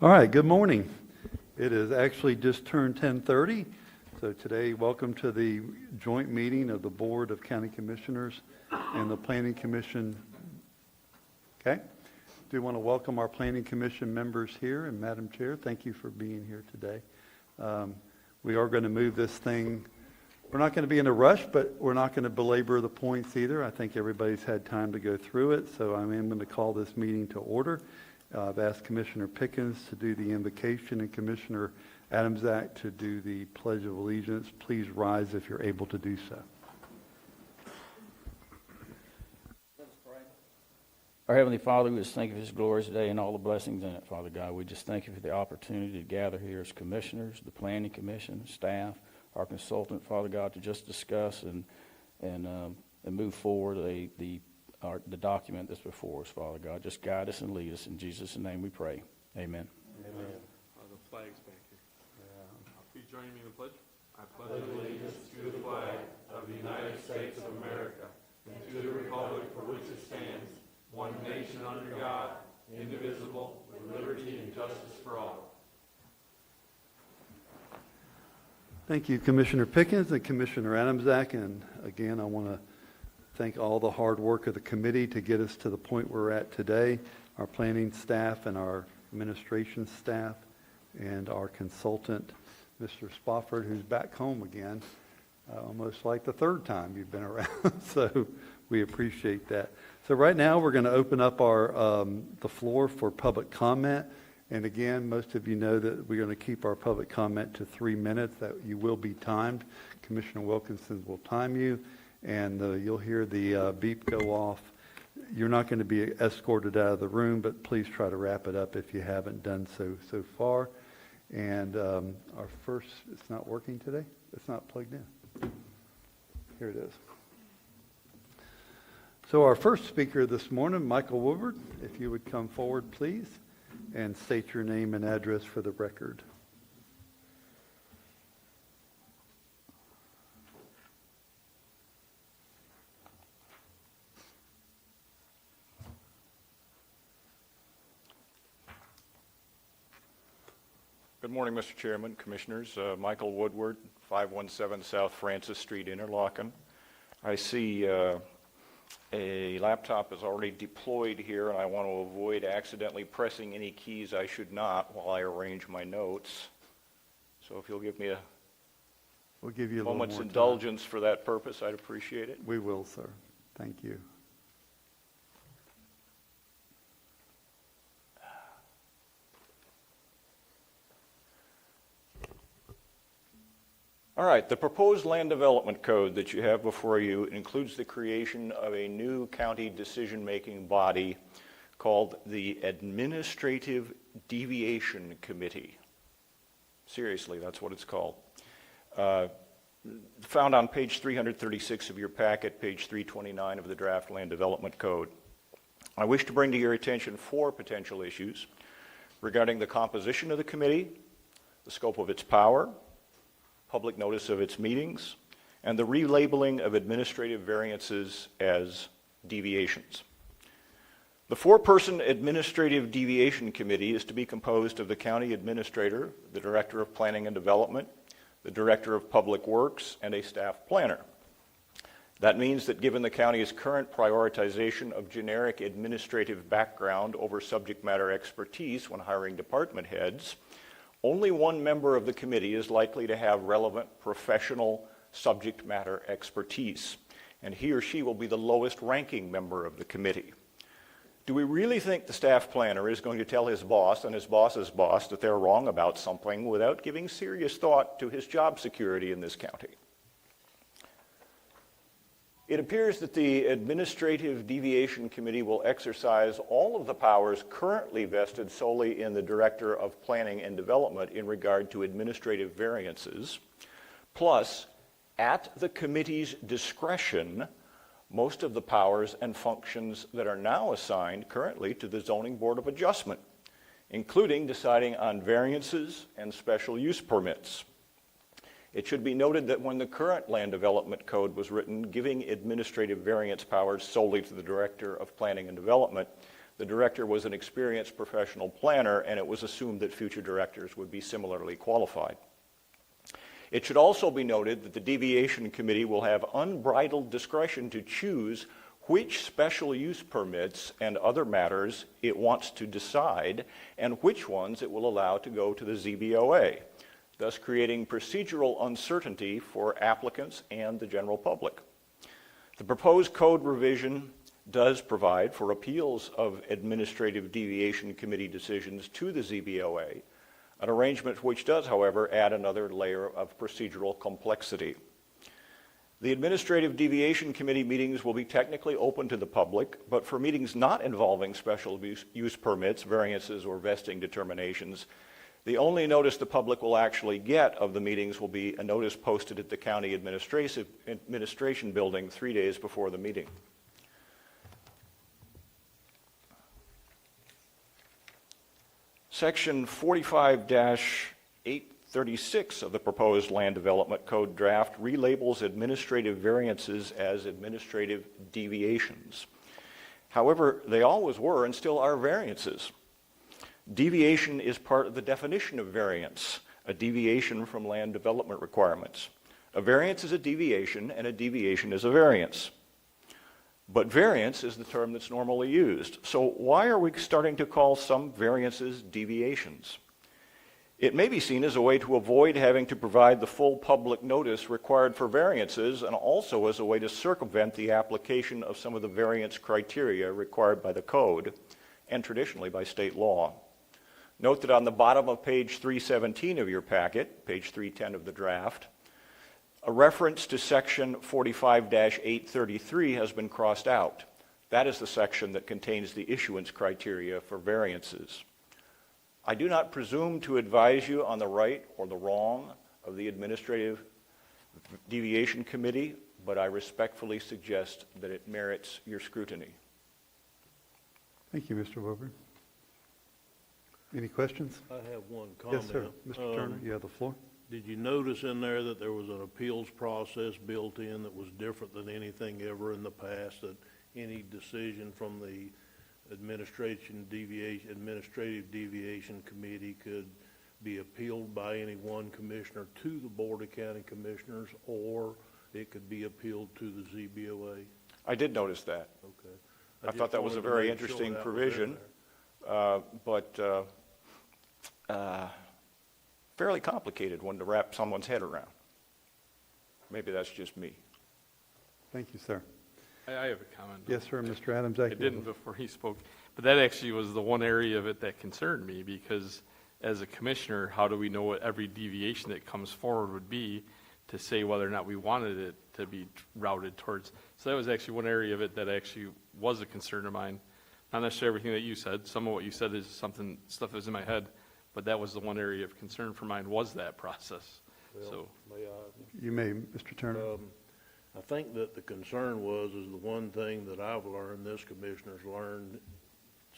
All right, good morning. It is actually just turned 10:30, so today, welcome to the joint meeting of the Board of County Commissioners and the Planning Commission. Okay, do want to welcome our Planning Commission members here, and Madam Chair, thank you for being here today. We are going to move this thing. We're not going to be in a rush, but we're not going to belabor the points either. I think everybody's had time to go through it, so I am going to call this meeting to order. I've asked Commissioner Pickens to do the invocation and Commissioner Adamczak to do the Pledge of Allegiance. Please rise if you're able to do so. Let us pray. Our Heavenly Father, we just thank you for this glorious day and all the blessings in it, Father God. We just thank you for the opportunity to gather here as commissioners, the Planning Commission, staff, our consultant, Father God, to just discuss and move forward the document that's before us, Father God. Just guide us and lead us. In Jesus' name we pray. Amen. Amen. The flag's back here. Will you join me in the pledge? I pledge allegiance to the flag of the United States of America and to the republic for which it stands, one nation under God, indivisible, with liberty and justice for all. Thank you, Commissioner Pickens and Commissioner Adamczak. And again, I want to thank all the hard work of the committee to get us to the point we're at today, our planning staff and our administration staff, and our consultant, Mr. Spofford, who's back home again, almost like the third time you've been around. So we appreciate that. So right now we're going to open up the floor for public comment. And again, most of you know that we're going to keep our public comment to 3 minutes. That you will be timed. Commissioner Wilkinson will time you. And you'll hear the beep go off. You're not going to be escorted out of the room, but please try to wrap it up if you haven't done so far. And our first, it's not working today? It's not plugged in. Here it is. So our first speaker this morning, Michael Woodward, if you would come forward, please, and state your name and address for the record. Good morning, Mr. Chairman, Commissioners. Michael Woodward, 517 South Francis Street, Interlaken. I see a laptop is already deployed here, and I want to avoid accidentally pressing any keys I should not while I arrange my notes. So if you'll give me We'll give you a moment's little more indulgence for that purpose, I'd appreciate it. We will, sir. Thank you. All right, the proposed land development code that you have before you includes the creation of a new county decision-making body called the Administrative Deviation Committee. Seriously, that's what it's called. Found on page 336 of your packet, page 329 of the draft land development code. I wish to bring to your attention 4 potential issues regarding the composition of the committee, the scope of its power, public notice of its meetings, and the relabeling of administrative variances as deviations. The 4-person Administrative Deviation Committee is to be composed of the County Administrator, the Director of Planning and Development, the Director of Public Works, and a staff planner. That means that given the county's current prioritization of generic administrative background over subject matter expertise when hiring department heads, only one member of the committee is likely to have relevant professional subject matter expertise, and he or she will be the lowest ranking member of the committee. Do we really think the staff planner is going to tell his boss and his boss's boss that they're wrong about something without giving serious thought to his job security in this county? It appears that the Administrative Deviation Committee will exercise all of the powers currently vested solely in the Director of Planning and Development in regard to administrative variances, plus, at the committee's discretion, most of the powers and functions that are now assigned currently to the Zoning Board of Adjustment, including deciding on variances and special use permits. It should be noted that when the current land development code was written, giving administrative variance powers solely to the Director of Planning and Development, The director was an experienced professional planner, and it was assumed that future directors would be similarly qualified. It should also be noted that the deviation committee will have unbridled discretion to choose which special use permits and other matters it wants to decide and which ones it will allow to go to the ZBOA, thus creating procedural uncertainty for applicants and the general public. The proposed code revision does provide for appeals of administrative deviation committee decisions to the ZBOA, an arrangement which does, however, add another layer of procedural complexity. The Administrative Deviation Committee meetings will be technically open to the public, but for meetings not involving special use permits, variances, or vesting determinations, the only notice the public will actually get of the meetings will be a notice posted at the County Administration Building 3 days before the meeting. Section 45-836 of the proposed Land Development Code draft relabels administrative variances as administrative deviations. However, they always were and still are variances. Deviation is part of the definition of variance, a deviation from land development requirements. A variance is a deviation, and a deviation is a variance. But variance is the term that's normally used. So why are we starting to call some variances deviations? It may be seen as a way to avoid having to provide the full public notice required for variances, and also as a way to circumvent the application of some of the variance criteria required by the code and traditionally by state law. Note that on the bottom of page 317 of your packet, page 310 of the draft, a reference to section 45-833 has been crossed out. That is the section that contains the issuance criteria for variances. I do not presume to advise you on the right or the wrong of the Administrative Deviation Committee, but I respectfully suggest that it merits your scrutiny. Thank you, Mr. Wilburn. Any questions? I have one comment. Yes, sir. Mr. Turner, you have the floor. Did you notice in there that there was an appeals process built in that was different than anything ever in the past, that any decision from the Administrative Deviation Committee could be appealed by any one commissioner to the Board of County Commissioners, or it could be appealed to the ZBOA? I did notice that. Okay. I thought that was a very interesting provision, but fairly complicated one to wrap someone's head around. Maybe that's just me. Thank you, sir. I have a comment. Yes, sir, Mr. Adams. I didn't before he spoke, but that actually was the one area of it that concerned me, because as a commissioner, how do we know what every deviation that comes forward would be to say whether or not we wanted it to be routed towards? So that was actually one area of it that actually was a concern of mine. Not necessarily everything that you said. Some of what you said is stuff that was in my head, but that was the one area of concern for mine, was that process. Well, So may I? You may, Mr. Turner. I think that the concern is the one thing that I've learned, this commissioner's learned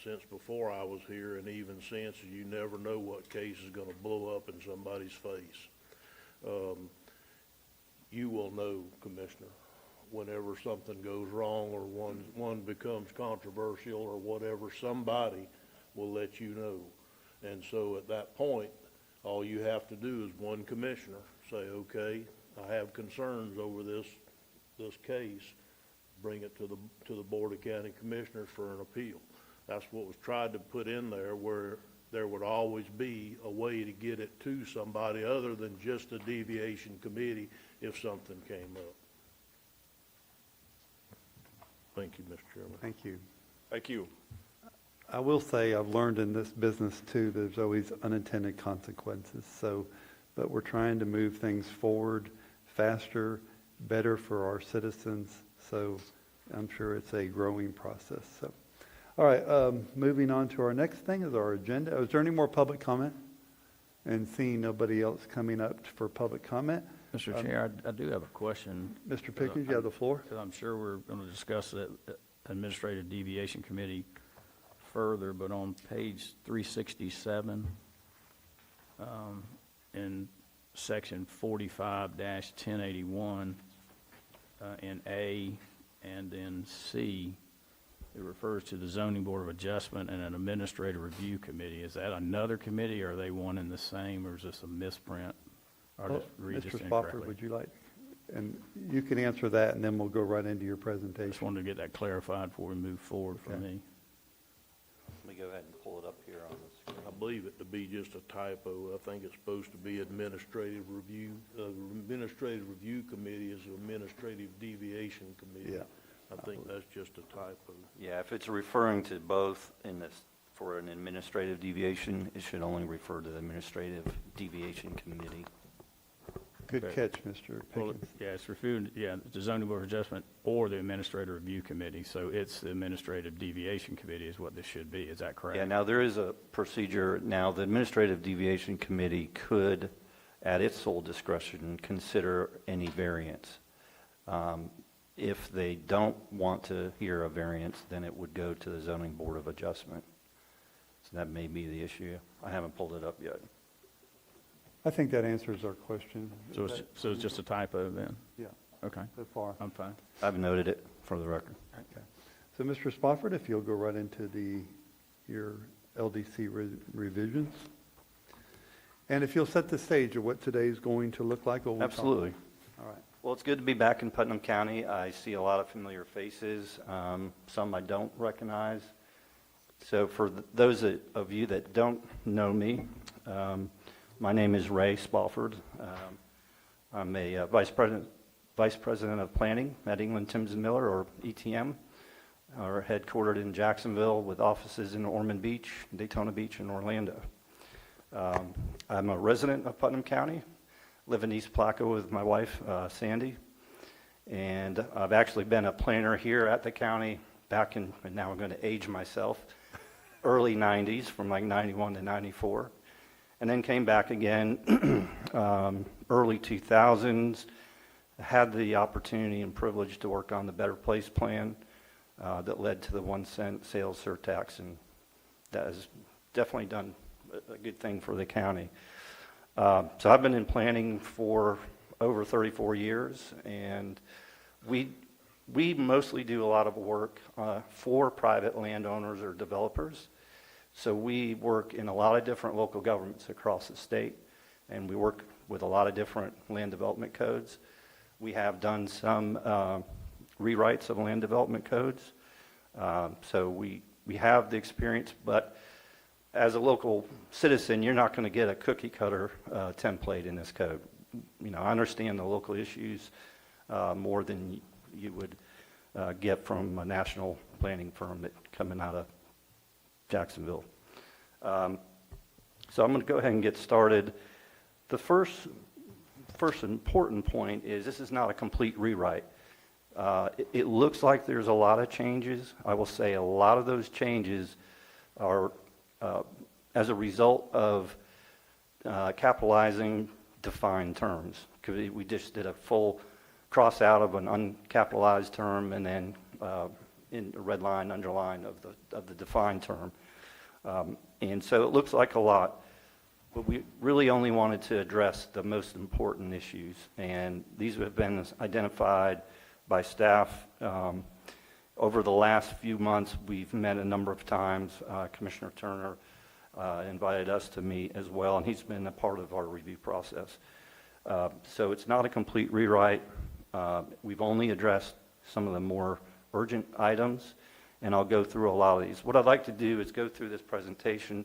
since before I was here, and even since, you never know what case is going to blow up in somebody's face. You will know, Commissioner, whenever something goes wrong or one becomes controversial or whatever, somebody will let you know. And so at that point, all you have to do is one commissioner say, okay, I have concerns over this case, bring it to the Board of County Commissioners for an appeal. That's what was tried to put in there, where there would always be a way to get it to somebody other than just a deviation committee if something came up. Thank you, Mr. Chairman. Thank you. Thank you. I will say I've learned in this business too, there's always unintended consequences. But we're trying to move things forward faster, better for our citizens. So I'm sure it's a growing process. So, all right, moving on to our next thing is our agenda. Is there any more public comment? And seeing nobody else coming up for public comment. Mr. Chair, I do have a question. Mr. Pickens, you have the floor. Because I'm sure we're going to discuss the Administrative Deviation Committee further, but on page 367, in section 45-1081, in A and in C, it refers to the Zoning Board of Adjustment and an Administrative Review Committee. Is that another committee, or are they one and the same, or is this a misprint? Or Oh, just read this Mr. incorrectly? Spofford, would you like, and you can answer that, and then we'll go right into your Just presentation. wanted to get that clarified before we move forward for Okay. me. Let me go ahead and pull it up here on the screen. I believe it to be just a typo. I think it's supposed to be administrative review. Administrative review committee is administrative deviation committee. Yeah. I think that's just a typo. Yeah, if it's referring to both in this, for an administrative deviation, it should only refer to the administrative deviation committee. Good Okay. catch, Mr. Well, Pickens. yeah, it's reviewed, yeah, the Zoning Board of Adjustment or the Administrative Review Committee, so it's the Administrative Deviation Committee is what this should be, is that correct? Yeah, now there is a procedure. Now, the administrative deviation committee could, at its sole discretion, consider any variance. If they don't want to hear a variance, then it would go to the Zoning Board of Adjustment. So that may be the issue. I haven't pulled it up yet. I think that answers our question. So it's just a typo then? Yeah, Okay, so far. I'm fine. I've noted it for the record. Okay. So, Mr. Spofford, if you'll go right into your LDC revisions. And if you'll set the stage of what today's going to look like. what we'll talk about. Absolutely. All right. Well, it's good to be back in Putnam County. I see a lot of familiar faces, some I don't recognize. So for those of you that don't know me, my name is Ray Spofford. I'm a vice president of planning at England, Timms and Miller, or ETM. Are headquartered in Jacksonville with offices in Ormond Beach, Daytona Beach, and Orlando. I'm a resident of Putnam County. Live in East Placo with my wife, Sandy. And I've actually been a planner here at the county back in, and now I'm going to age myself, early 90s, from like 91 to 94. And then came back again early 2000s. Had the opportunity and privilege to work on the Better Place plan that led to the 1 cent sales surtax, and that has definitely done a good thing for the county. So I've been in planning for over 34 years, and we mostly do a lot of work for private landowners or developers. So we work in a lot of different local governments across the state, and we work with a lot of different land development codes. We have done some rewrites of land development codes. So we have the experience, but as a local citizen, you're not going to get a cookie cutter template in this code. You know, I understand the local issues more than you would get from a national planning firm that coming out of Jacksonville. So I'm going to go ahead and get started. The first important point is this is not a complete rewrite. It looks like there's a lot of changes. I will say a lot of those changes are as a result of capitalizing defined terms. We just did a full cross out of an uncapitalized term and then in a red line, underline of the defined term. And so it looks like a lot, but we really only wanted to address the most important issues. And these have been identified by staff. Over the last few months, we've met a number of times. Commissioner Turner invited us to meet as well, and he's been a part of our review process. So it's not a complete rewrite. We've only addressed some of the more urgent items, and I'll go through a lot of these. What I'd like to do is go through this presentation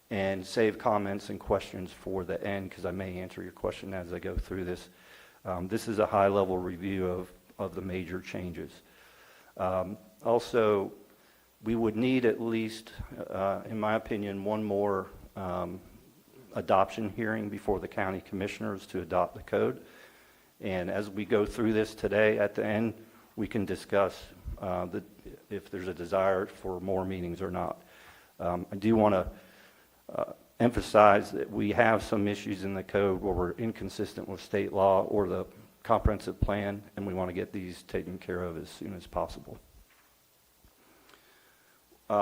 and save comments and questions for the end, because I may answer your question as I go through this. This is a high-level review of the major changes. Also, we would need at least, in my opinion, one more adoption hearing before the county commissioners to adopt the code. And as we go through this today, at the end, we can discuss if there's a desire for more meetings or not. I do want to emphasize that we have some issues in the code where we're inconsistent with state law or the comprehensive plan, and we want to get these taken care of as soon as possible.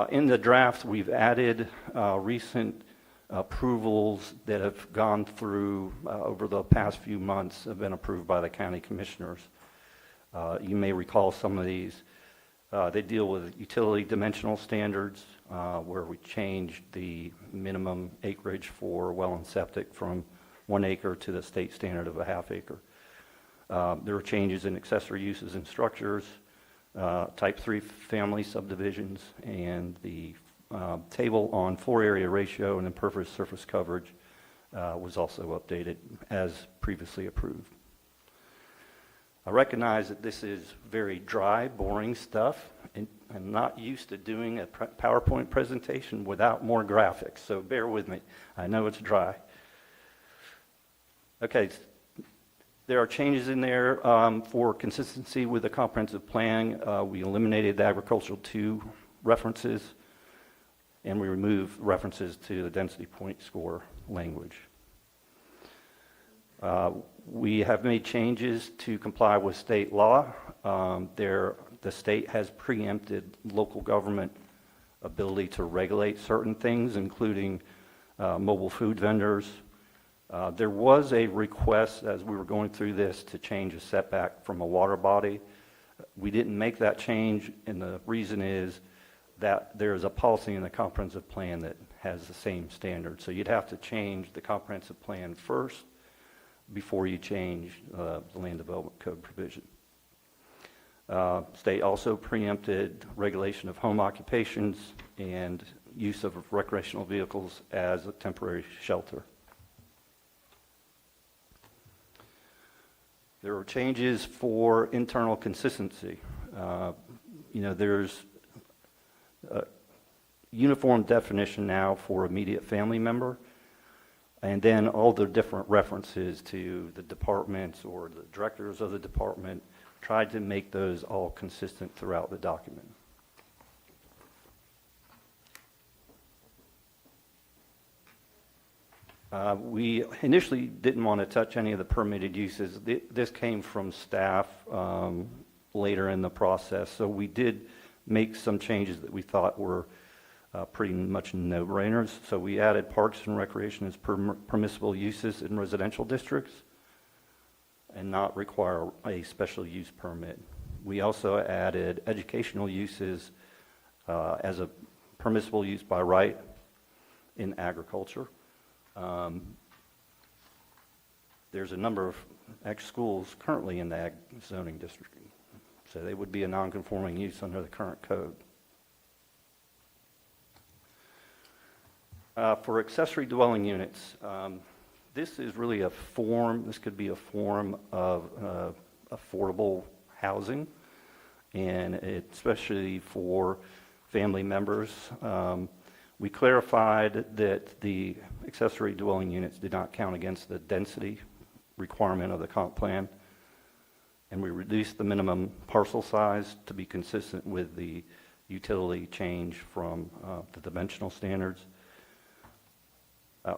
In the draft, we've added recent approvals that have gone through over the past few months, have been approved by the county commissioners. You may recall some of these. They deal with utility dimensional standards, where we changed the minimum acreage for well and septic from 1 acre to the state standard of a ½ acre. There were changes in accessory uses and structures, type 3 family subdivisions, and the table on floor area ratio and impervious surface coverage was also updated as previously approved. I recognize that this is very dry, boring stuff, and I'm not used to doing a PowerPoint presentation without more graphics, so bear with me. I know it's dry. Okay, there are changes in there for consistency with the comprehensive plan. We eliminated the agricultural 2 references, and we removed references to the density point score language. We have made changes to comply with state law. The state has preempted local government ability to regulate certain things, including mobile food vendors. There was a request as we were going through this to change a setback from a water body. We didn't make that change, and the reason is that there's a policy in the comprehensive plan that has the same standard. So you'd have to change the comprehensive plan first before you change the land development code provision. State also preempted regulation of home occupations and use of recreational vehicles as a temporary shelter. There are changes for internal consistency. There's a uniform definition now for immediate family member, and then all the different references to the departments or the directors of the department, tried to make those all consistent throughout the document. We initially didn't want to touch any of the permitted uses. This came from staff later in the process, so we did make some changes that we thought were pretty much no-brainers. So we added parks and recreation as permissible uses in residential districts and not require a special use permit. We also added educational uses as a permissible use by right in agriculture. There's a number of schools currently in the ag zoning district, so they would be a non-conforming use under the current code. For accessory dwelling units, this is really this could be a form of affordable housing, and especially for family members. We clarified that the accessory dwelling units did not count against the density requirement of the comp plan, and we reduced the minimum parcel size to be consistent with the utility change from the dimensional standards.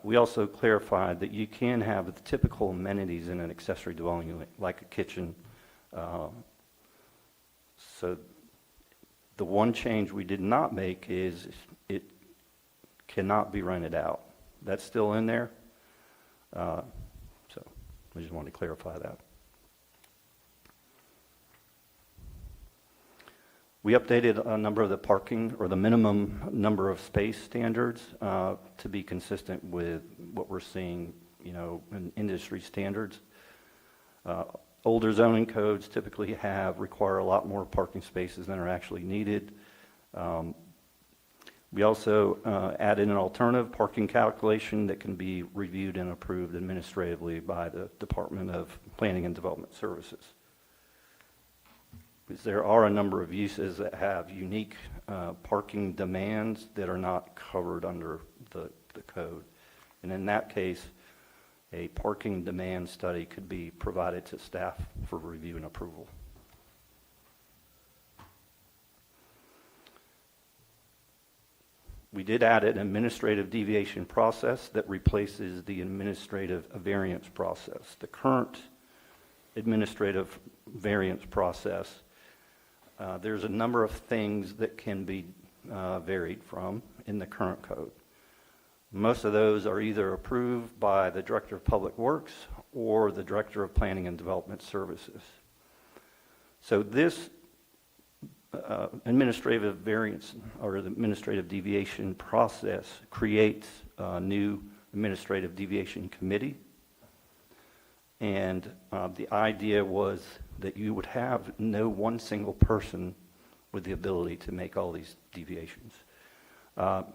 We also clarified that you can have the typical amenities in an accessory dwelling unit, like a kitchen. So the one change we did not make is it cannot be rented out. That's still in there. So we just wanted to clarify that. We updated a number of the parking or the minimum number of space standards to be consistent with what we're seeing, in industry standards. Older zoning codes typically require a lot more parking spaces than are actually needed. We also added an alternative parking calculation that can be reviewed and approved administratively by the Department of Planning and Development Services. Because there are a number of uses that have unique parking demands that are not covered under the code. And in that case, a parking demand study could be provided to staff for review and approval. We did add an administrative deviation process that replaces the administrative variance process. The current administrative variance process, there's a number of things that can be varied from in the current code. Most of those are either approved by the Director of Public Works or the Director of Planning and Development Services. So this administrative variance or the administrative deviation process creates a new administrative deviation committee. And the idea was that you would have no one single person with the ability to make all these deviations. The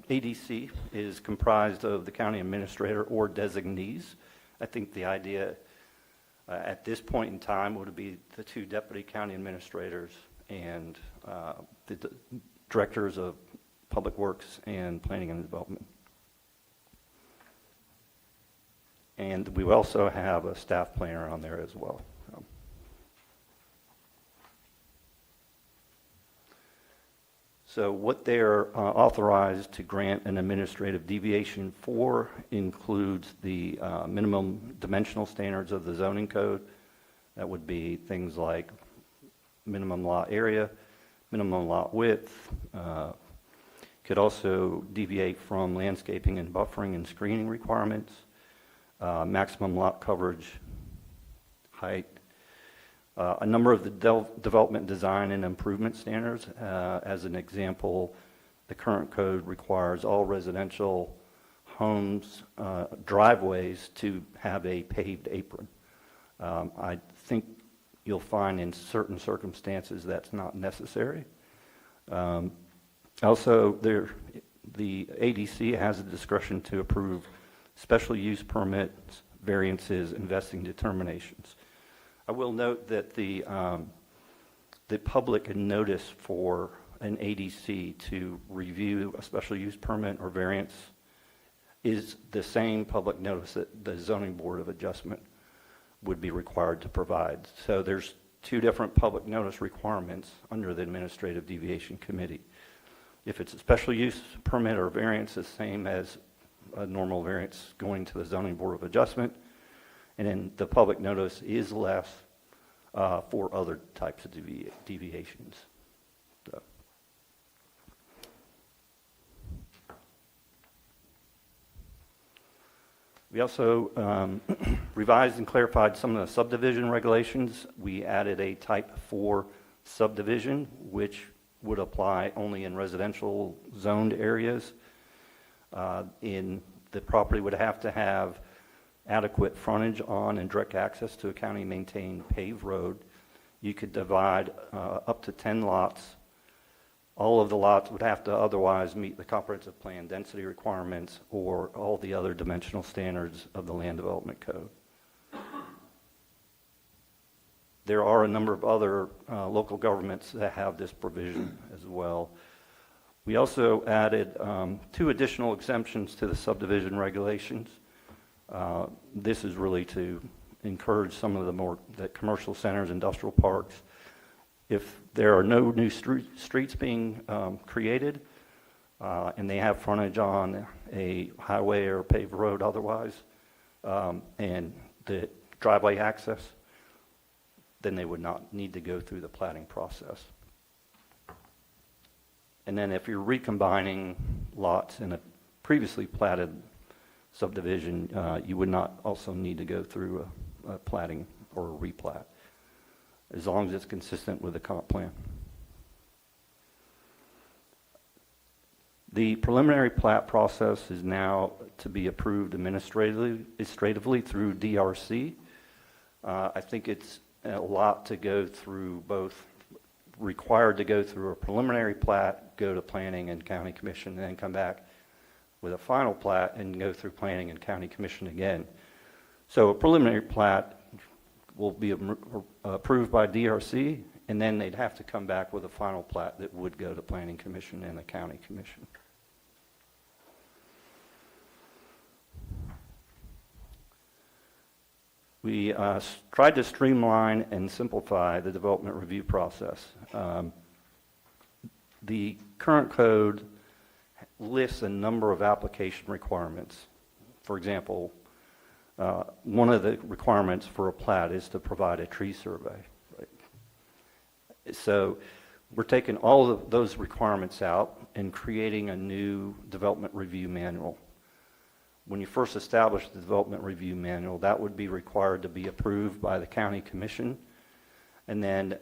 ADC is comprised of the county administrator or designees. I think the idea at this point in time would be the 2 deputy county administrators and the directors of public works and planning and development. And we also have a staff planner on there as well. So what they're authorized to grant an administrative deviation for includes the minimum dimensional standards of the zoning code. That would be things like minimum lot area, minimum lot width. Could also deviate from landscaping and buffering and screening requirements, maximum lot coverage, height, a number of the development design and improvement standards. As an example, the current code requires all residential homes, driveways to have a paved apron. I think you'll find in certain circumstances that's not necessary. Also, the ADC has the discretion to approve special use permits, variances, and vesting determinations. I will note that the public notice for an ADC to review a special use permit or variance is the same public notice that the Zoning Board of Adjustment would be required to provide. So there's 2 different public notice requirements under the Administrative Deviation Committee. If it's a special use permit or variance, it's the same as a normal variance going to the Zoning Board of Adjustment. And then the public notice is less for other types of deviations. So. We also revised and clarified some of the subdivision regulations. We added a type 4 subdivision, which would apply only in residential zoned areas. The property would have to have adequate frontage on and direct access to a county-maintained paved road. You could divide up to 10 lots. All of the lots would have to otherwise meet the comprehensive plan density requirements or all the other dimensional standards of the Land Development Code. There are a number of other local governments that have this provision as well. We also added 2 additional exemptions to the subdivision regulations. This is really to encourage some of the commercial centers, industrial parks. If there are no new streets being created and they have frontage on a highway or paved road otherwise, and the driveway access, then they would not need to go through the platting process. And then if you're recombining lots in a previously platted subdivision, you would not also need to go through a platting or a replat, as long as it's consistent with the comp plan. The preliminary plat process is now to be approved administratively through DRC. I think it's a lot to go through, both required to go through a preliminary plat, go to planning and county commission, and then come back with a final plat and go through planning and county commission again. So a preliminary plat will be approved by DRC, and then they'd have to come back with a final plat that would go to planning commission and the county commission. We tried to streamline and simplify the development review process. The current code lists a number of application requirements. For example, one of the requirements for a plat is to provide a tree survey. Right? So we're taking all of those requirements out and creating a new development review manual. When you first establish the development review manual, that would be required to be approved by the county commission. And then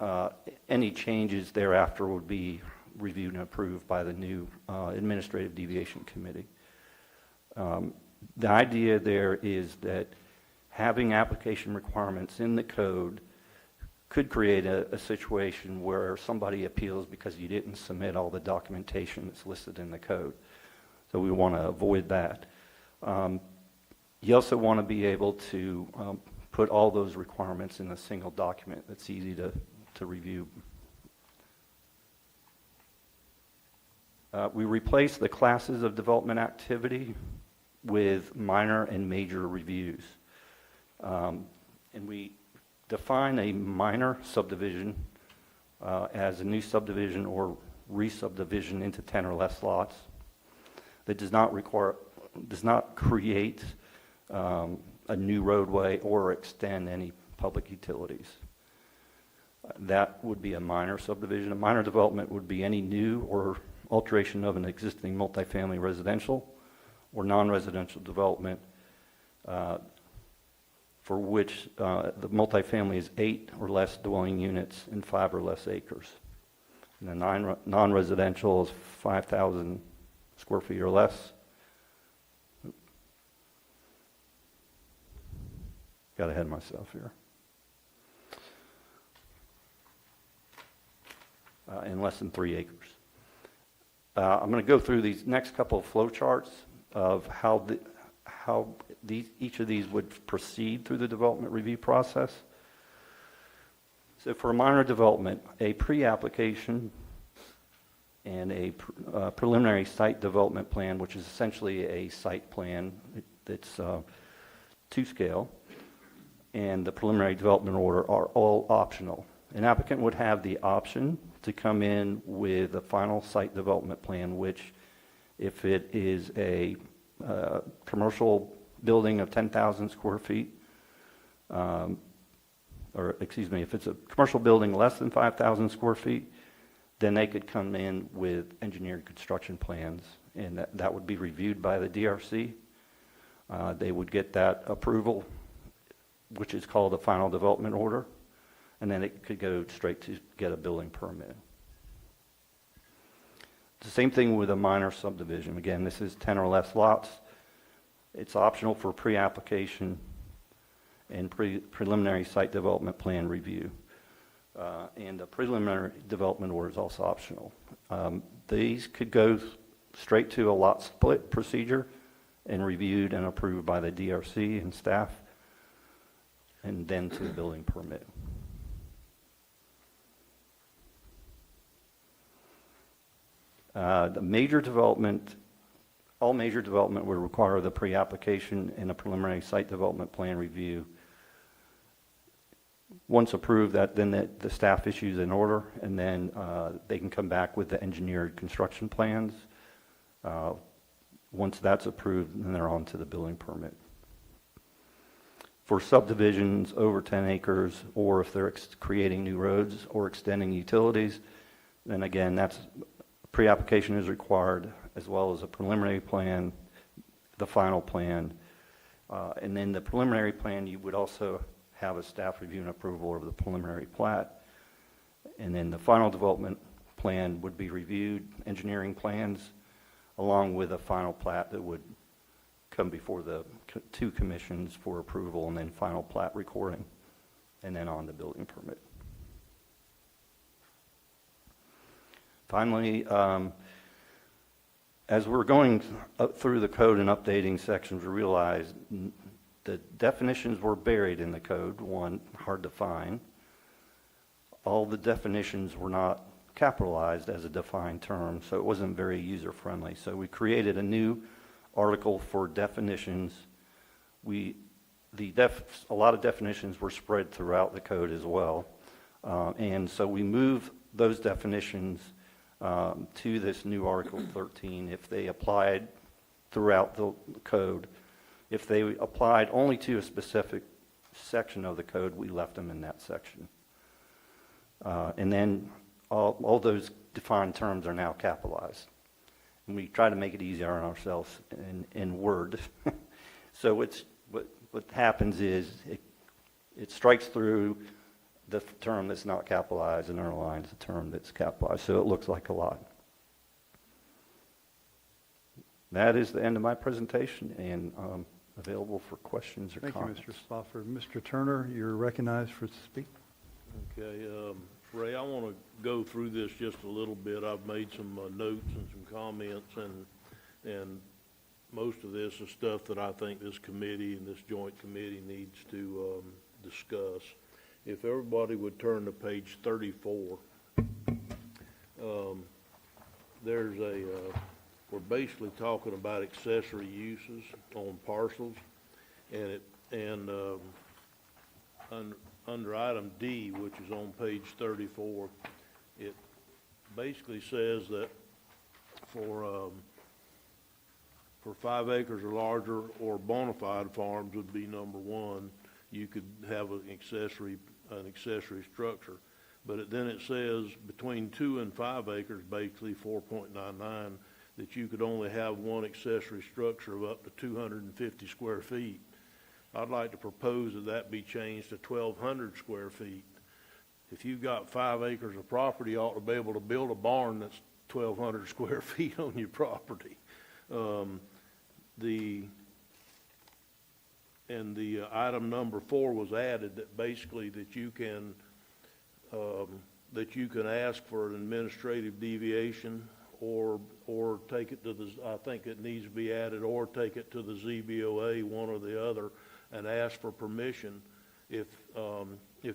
any changes thereafter would be reviewed and approved by the new Administrative Deviation Committee. The idea there is that having application requirements in the code could create a situation where somebody appeals because you didn't submit all the documentation that's listed in the code. So we want to avoid that. You also want to be able to put all those requirements in a single document that's easy to review. We replace the classes of development activity with minor and major reviews. And we define a minor subdivision as a new subdivision or re-subdivision into 10 or less lots that does not create a new roadway or extend any public utilities. That would be a minor subdivision. A minor development would be any new or alteration of an existing multifamily residential or non-residential development for which the multifamily is 8 or less dwelling units and 5 or less acres. And the non-residential is 5,000 square feet or less. Got ahead of myself here. And less than 3 acres. I'm going to go through these next couple of flow charts of how each of these would proceed through the development review process. So for a minor development, a pre-application and a preliminary site development plan, which is essentially a site plan that's to scale, and the preliminary development order are all optional. An applicant would have the option to come in with a final site development plan, which, if it is a commercial building of 10,000 square feet, if it's a commercial building less than 5,000 square feet, then they could come in with engineered construction plans, and that would be reviewed by the DRC. They would get that approval, which is called a final development order, and then it could go straight to get a building permit. The same thing with a minor subdivision. Again, this is 10 or less lots. It's optional for pre-application and preliminary site development plan review. And the preliminary development order is also optional. These could go straight to a lot split procedure and reviewed and approved by the DRC and staff, and then to the building permit. The major development, all major development would require the pre-application and a preliminary site development plan review. Once approved, then the staff issues an order, and then they can come back with the engineered construction plans. Once that's approved, then they're on to the building permit. For subdivisions over 10 acres, or if they're creating new roads or extending utilities, then again, that's pre-application is required, as well as a preliminary plan, the final plan. And then the preliminary plan, you would also have a staff review and approval of the preliminary plat. And then the final development plan would be reviewed, engineering plans, along with a final plat that would come before the two commissions for approval, and then final plat recording, and then on the building permit. Finally, as we're going up through the code and updating sections, we realized the definitions were buried in the code. One, hard to find. All the definitions were not capitalized as a defined term, so it wasn't very user-friendly. So we created a new article for definitions. A lot of definitions were spread throughout the code as well. And so we moved those definitions to this new Article 13 if they applied throughout the code. If they applied only to a specific section of the code, we left them in that section. And then all those defined terms are now capitalized. And we try to make it easier on ourselves in Word. So what happens is it strikes through the term that's not capitalized and underlines the term that's capitalized, so it looks like a lot. That is the end of my presentation, and available for questions or Thank you, comments. Mr. Spofford. Mr. Turner, you're recognized for speak. Okay, Ray, I want to go through this just a little bit. I've made some notes and some comments, and most of this is stuff that I think this committee and this joint committee needs to discuss. If everybody would turn to page 34, there's we're basically talking about accessory uses on parcels, and under item D, which is on page 34, it basically says that for 5 acres or larger, or bona fide farms would be number one, you could have an accessory structure. But then it says between 2 and 5 acres, basically 4.99, that you could only have one accessory structure of up to 250 square feet. I'd like to propose that be changed to 1,200 square feet. If you've got 5 acres of property, you ought to be able to build a barn that's 1,200 square feet on your property. The item number 4 was added, that basically that you can ask for an administrative deviation, or take it to the, I think it needs to be added, or take it to the ZBOA, one or the other, and ask for permission if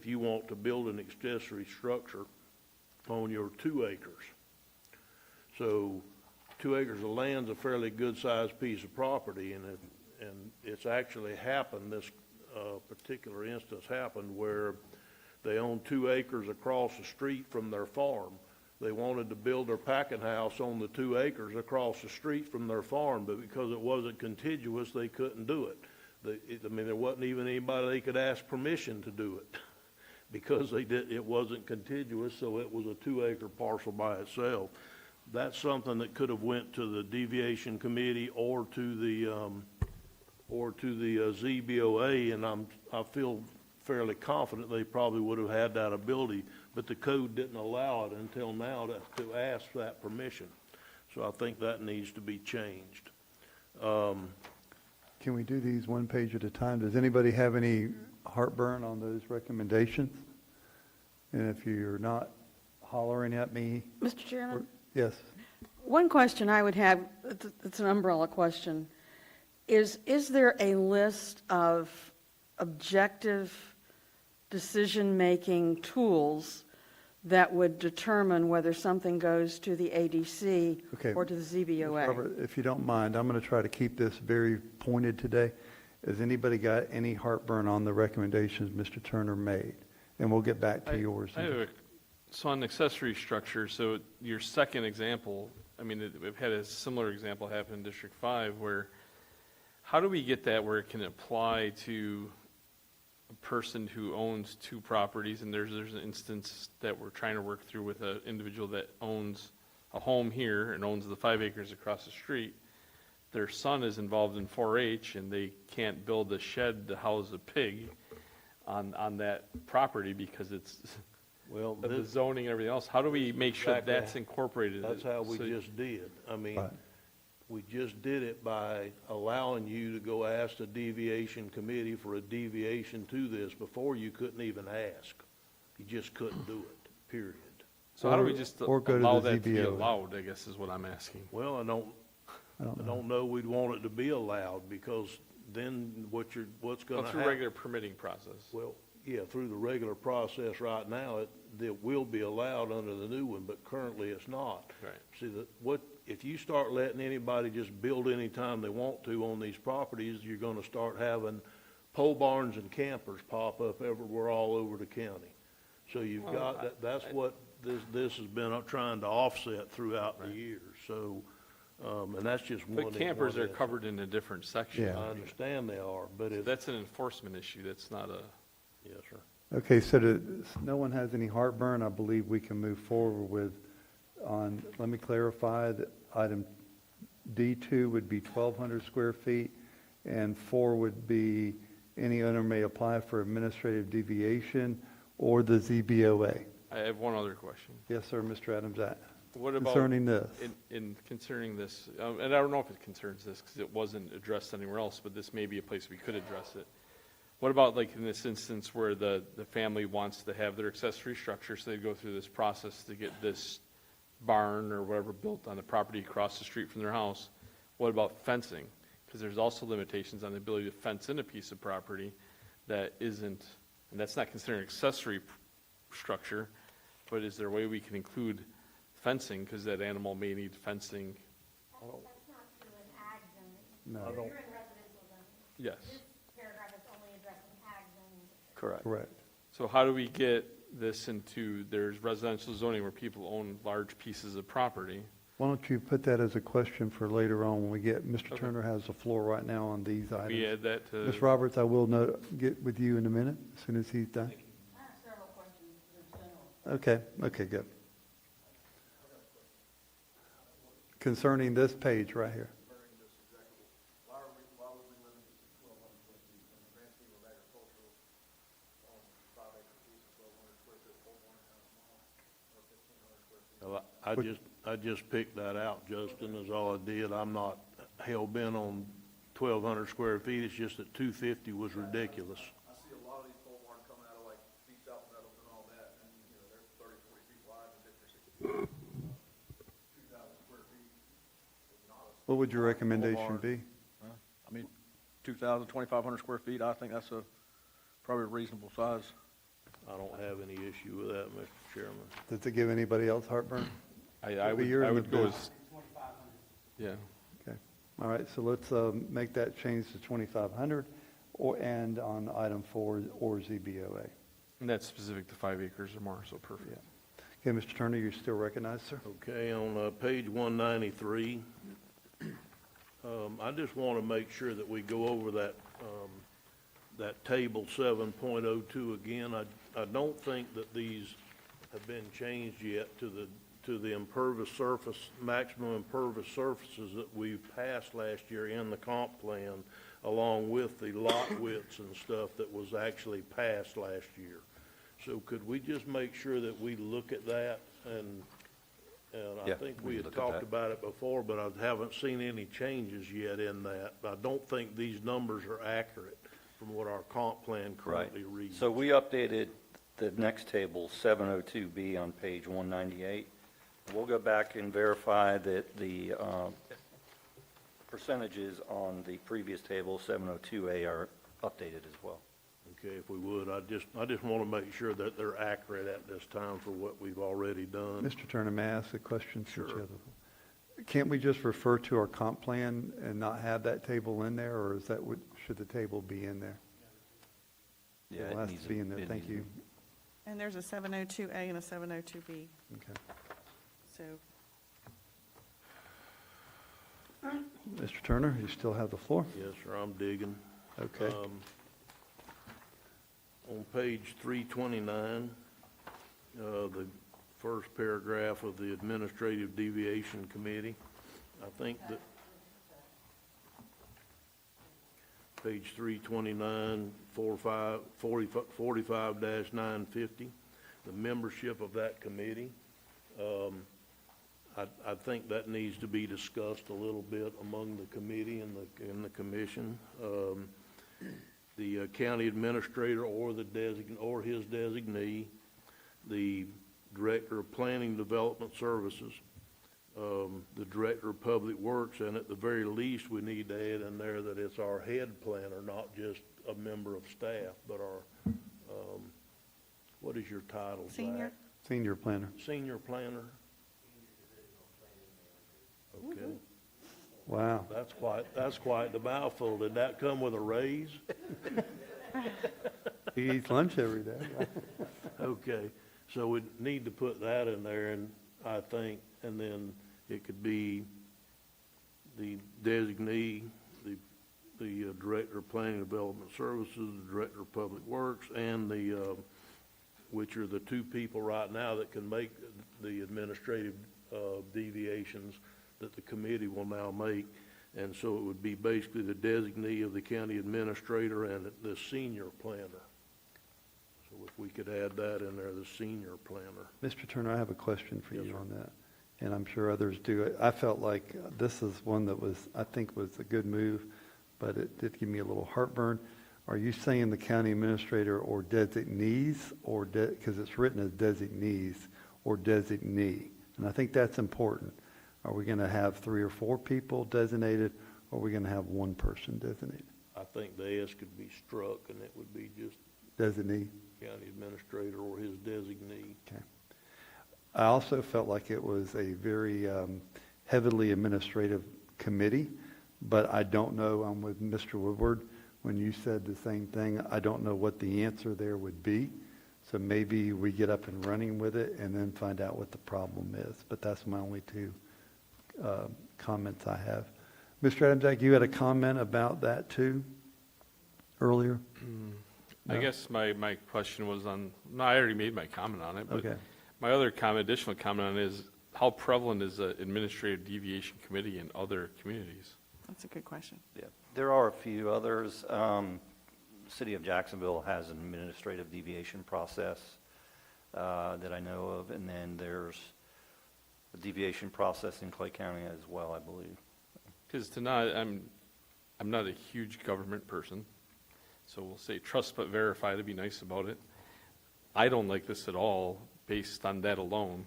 you want to build an accessory structure on your 2 acres. So 2 acres of land's a fairly good-sized piece of property, and it's actually happened, this particular instance happened where they own 2 acres across the street from their farm. They wanted to build their packing house on the 2 acres across the street from their farm, but because it wasn't contiguous, they couldn't do it. There wasn't even anybody they could ask permission to do it because it wasn't contiguous, so it was a 2 acre parcel by itself. That's something that could have went to the deviation committee or to the ZBOA, and I feel fairly confident they probably would have had that ability, but the code didn't allow it until now to ask for that permission. So I think that needs to be changed. Can we do these one page at a time? Does anybody have any heartburn on those recommendations? And if you're not hollering at me. Mr. Chairman? Yes. One question I would have, it's an umbrella question, is there a list of objective decision-making tools that would determine whether something goes to the ADC Okay. or to the ZBOA? Robert, if you don't mind, I'm going to try to keep this very pointed today. Has anybody got any heartburn on the recommendations Mr. Turner made? And we'll get back to yours. So on accessory structure, so your second example, we've had a similar example happen in District 5 where, how do we get that where it can apply to a person who owns 2 properties, and there's an instance that we're trying to work through with an individual that owns a home here and owns the 5 acres across the street. Their son is involved in 4-H, and they can't build a shed to house a pig on that property because it's Well, the zoning and everything else. How do we make sure Exactly. that's incorporated? That's how we So- just did. Right. We just did it by allowing you to go ask the deviation committee for a deviation to this. Before, you couldn't even ask. You just couldn't do it, period. So how do we just or go to allow the that to be ZBO? allowed, I guess is what I'm asking. Well, I don't know we'd want it to be allowed, because then what's going Well, to through happen? regular permitting process. Well, yeah, through the regular process right now, it will be allowed under the new one, but currently it's not. Right. See, if you start letting anybody just build anytime they want to on these properties, you're gonna start having pole barns and campers pop up everywhere all over the county. So you've Well, got, that's what this has been trying to offset throughout the years, so, and that's just one. But campers are instance. covered in a different section. Yeah. I understand they are, but So it's, that's an enforcement issue, that's not a, yes, sir. Okay, so no one has any heartburn, I believe we can move forward with let me clarify that item D2 would be 1,200 square feet, and 4 would be any owner may apply for administrative deviation or the ZBOA? I have one other question. Yes, sir, Mr. Adams. What about Concerning this? in concerning this, and I don't know if it concerns this because it wasn't addressed anywhere else, but this may be a place we could address it. What about like in this instance where the family wants to have their accessory structure, so they go through this process to get this barn or whatever built on the property across the street from their house? What about fencing? Because there's also limitations on the ability to fence in a piece of property that isn't, and that's not considered an accessory structure, but is there a way we can include fencing, because that animal may need fencing? That's not true in ag zoning. No. You're in residential zoning. Yes. This paragraph is only addressing ag zoning. Correct. Correct. So how do we get this into, there's residential zoning where people own large pieces of property? Why don't you put that as a question for later on when we get, Mr. Okay. Turner has the floor right now on these We items. add that to. Ms. Roberts, I will get with you in a minute, as soon as he's done. I have several questions, just general. Okay, good. Concerning this page right here. Well, I just picked that out, Justin, is all I did. I'm not hell-bent on 1,200 square feet, it's just that 250 was ridiculous. I see a lot of these pole barns coming out of like Beach South Meadows and all that, and, you know, they're 30, 40 feet wide, and they're 2,000 square feet. Is not a What would your recommendation barn. be? I mean, 2,000, 2,500 square feet, I think that's probably a reasonable size. I don't have any issue with that, Mr. Chairman. Does it give anybody else heartburn? I Maybe you're in the would go business. as, yeah. Okay, all right, so let's make that change to 2,500, and on item 4, or ZBOA. And that's specific to 5 acres or more, so perfect. Yeah. Okay, Mr. Turner, you're still recognized, sir? Okay, on page 193, I just want to make sure that we go over that table 7.02 again. I don't think that these have been changed yet to the impervious surface, maximum impervious surfaces that we passed last year in the comp plan, along with the lot widths and stuff that was actually passed last year. So could we just make sure that we look at that? And I Yeah, think we we can had look at talked that. about it before, but I haven't seen any changes yet in that. I don't think these numbers are accurate from what our comp plan Right. currently reads. So we updated the next table, 702B, on page 198. We'll go back and verify that the percentages on the previous table, 702A, are updated as well. Okay, if we would, I just want to make sure that they're accurate at this time for what we've already done. Mr. Turner, may I ask a question? since you Sure. have the- Can't we just refer to our comp plan and not have that table in there, or is that what, should the table be in there? Yeah, It it has needs to be in there, it thank needs- you. And there's a 702A and a 702B, Okay. so Mr. Turner, you still have the floor? Yes, sir, I'm digging. Okay. On page 329, the first paragraph of the Administrative Deviation Committee, I think that, page 329, 45-950, the membership of that committee. I think that needs to be discussed a little bit among the committee and the commission. The county administrator or or his designee, the director of planning development services, the director of public works, and at the very least, we need to add in there that it's our head planner, not just a member of staff, but our, what is your title, Zach? senior, Senior planner. Senior planner? Okay, Wow. that's quite the mouthful. Did that come with a raise? He eats lunch every day. Okay, so we need to put that in there, and I think, and then it could be the designee, the Director of Planning and Development Services, the Director of Public Works, and which are the two people right now that can make the administrative deviations that the committee will now make. And so it would be basically the designee of the county administrator and the senior planner. So if we could add that in there, the senior planner. Mr. Turner, I have a question for Yes, you sir. on that, and I'm sure others do. I felt like this is one that I think was a good move, but it did give me a little heartburn. Are you saying the county administrator or designees, or because it's written as designees or designee? And I think that's important. Are we going to have 3 or 4 people designated, or are we going to have one person designated? I think the S could be struck, and it would be just Designee? county administrator or his designee. Okay. I also felt like it was a very heavily administrative committee, but I don't know, I'm with Mr. Woodward, when you said the same thing, I don't know what the answer there would be. So maybe we get up and running with it and then find out what the problem is. But that's my only 2 comments I have. Mr. Adamsack, you had a comment about that too earlier? I No? guess my question was no, I already made my comment on it, but Okay. my other additional comment on it is, how prevalent is the administrative deviation committee in other communities? That's a good question. Yeah, there are a few others. City of Jacksonville has an administrative deviation process that I know of, and then there's a deviation process in Clay County as well, I believe. Because I'm not a huge government person, so we'll say trust but verify to be nice about it. I don't like this at all based on that alone.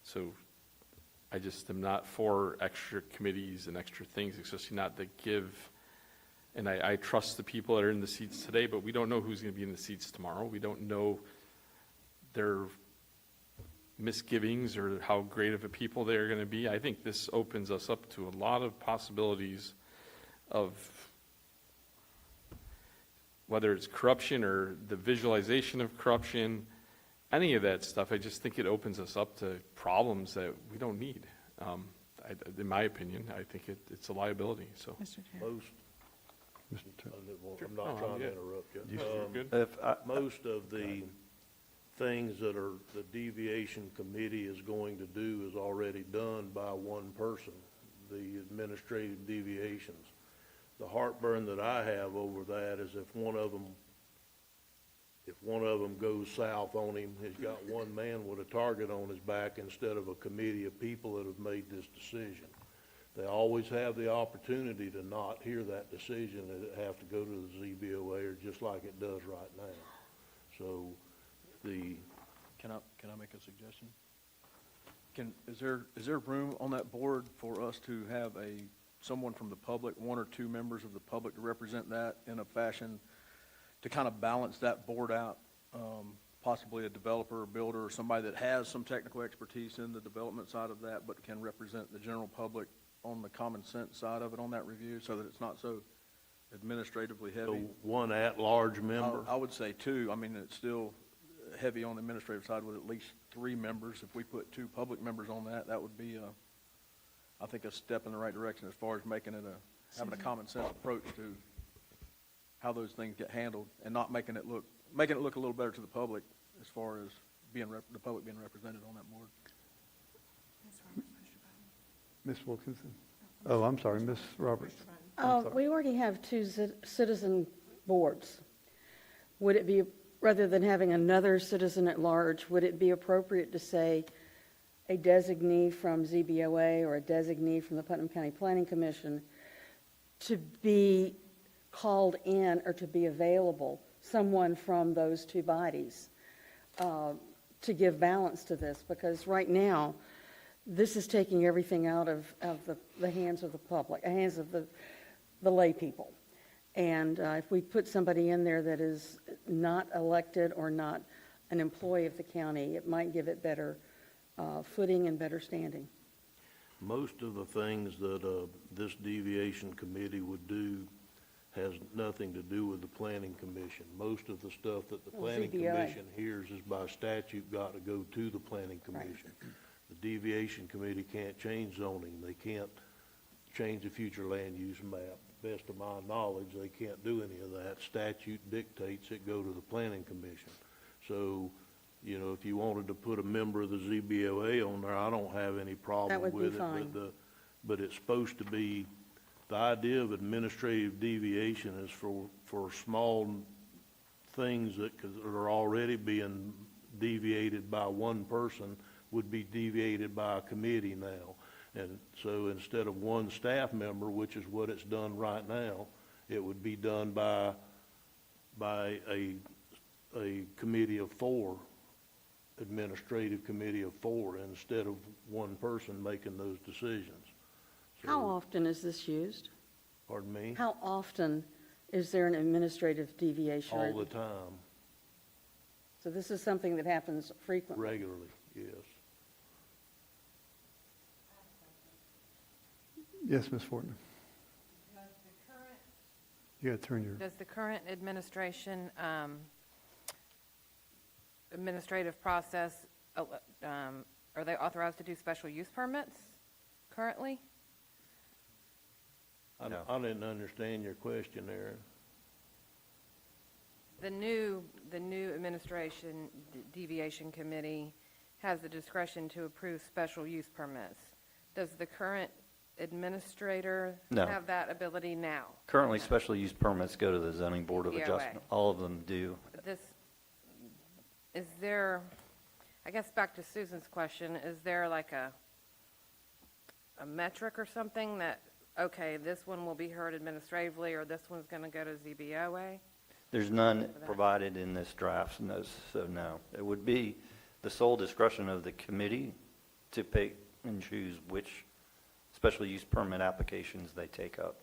So I just am not for extra committees and extra things, especially not that give. And I trust the people that are in the seats today, but we don't know who's going to be in the seats tomorrow. We don't know their misgivings or how great of a people they're going to be. I think this opens us up to a lot of possibilities of whether it's corruption or the visualization of corruption, any of that stuff. I just think it opens us up to problems that we don't need. In my opinion, I think it's a liability. So Mr. Chair. Most, Mr. Turner. I'm not Oh, trying to yeah. interrupt you. You're good. If I- Most of the things that are, the deviation committee is going to do is already done by one person, the administrative deviations. The heartburn that I have over that is if one of them goes south on him, he's got one man with a target on his back instead of a committee of people that have made this decision. They always have the opportunity to not hear that decision and it have to go to the ZBOA, or just like it does right now. So Can I make a suggestion? Is there room on that board for us to have someone from the public, 1 or 2 members of the public to represent that in a fashion to kind of balance that board out? Possibly a developer or builder or somebody that has some technical expertise in the development side of that, but can represent the general public on the common sense side of it on that review, so that it's not so administratively so heavy. one at-large member. I would say 2. I mean, it's still heavy on the administrative side with at least 3 members. If we put 2 public members on that, that would be, I think, a step in the right direction as far as making it having a common sense approach to how those things get handled, and not making it look a little better to the public as far as the public being represented on that board. Ms. Wilkinson? Oh, I'm sorry, Ms. Roberts. I'm sorry. We already have 2 citizen boards. Would it be, rather than having another citizen at large, would it be appropriate to say a designee from ZBOA or a designee from the Putnam County Planning Commission to be called in or to be available, someone from those 2 bodies, to give balance to this? Because right now, this is taking everything out of the hands of the public, hands of the lay people. And if we put somebody in there that is not elected or not an employee of the county, it might give it better footing and better standing. Most of the things that this deviation committee would do has nothing to do with the planning commission. Most of the stuff that the planning ZBOA. commission hears is by statute got to go to the planning commission. The deviation committee can't change zoning. They can't change the future land use map. Best of my knowledge, they can't do any of that. Statute dictates it go to the planning commission. So, if you wanted to put a member of the ZBOA on there, I don't have any problem That would be with it. fine. But it's supposed to be, the idea of administrative deviation is for small things that are already being deviated by one person would be deviated by a committee now. And so instead of one staff member, which is what it's done right now, it would be done by a committee of 4, administrative committee of 4, instead of one person making those decisions. How often is this used? Pardon me? How often is there an administrative deviation? All the time, So this is something that happens frequently? regularly, yes. Yes, Ms. Fortner. You got to turn your, Does the current administration, administrative process, are they authorized to do special use permits currently? I didn't understand your question, Aaron. The new administration deviation committee has the discretion to approve special use permits. Does the current administrator No. have that ability now? Currently, special use permits go to the zoning board of BOA. adjustment. All of them do. Is there, I guess back to Susan's question, is there like a metric or something that, okay, this one will be heard administratively, or this one's going to go to ZBOA? There's none provided in this draft, so no. It would be the sole discretion of the committee to pick and choose which special use permit applications they take up.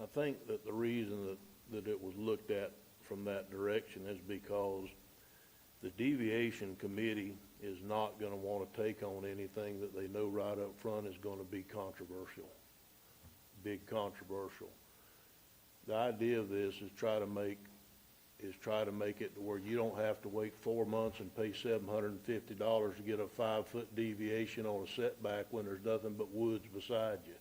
I think that the reason that it was looked at from that direction is because the deviation committee is not going to want to take on anything that they know right up front is going to be controversial, big controversial. The idea of this is try to make it to where you don't have to wait 4 months and pay $750 to get a 5-foot deviation on a setback when there's nothing but woods beside you.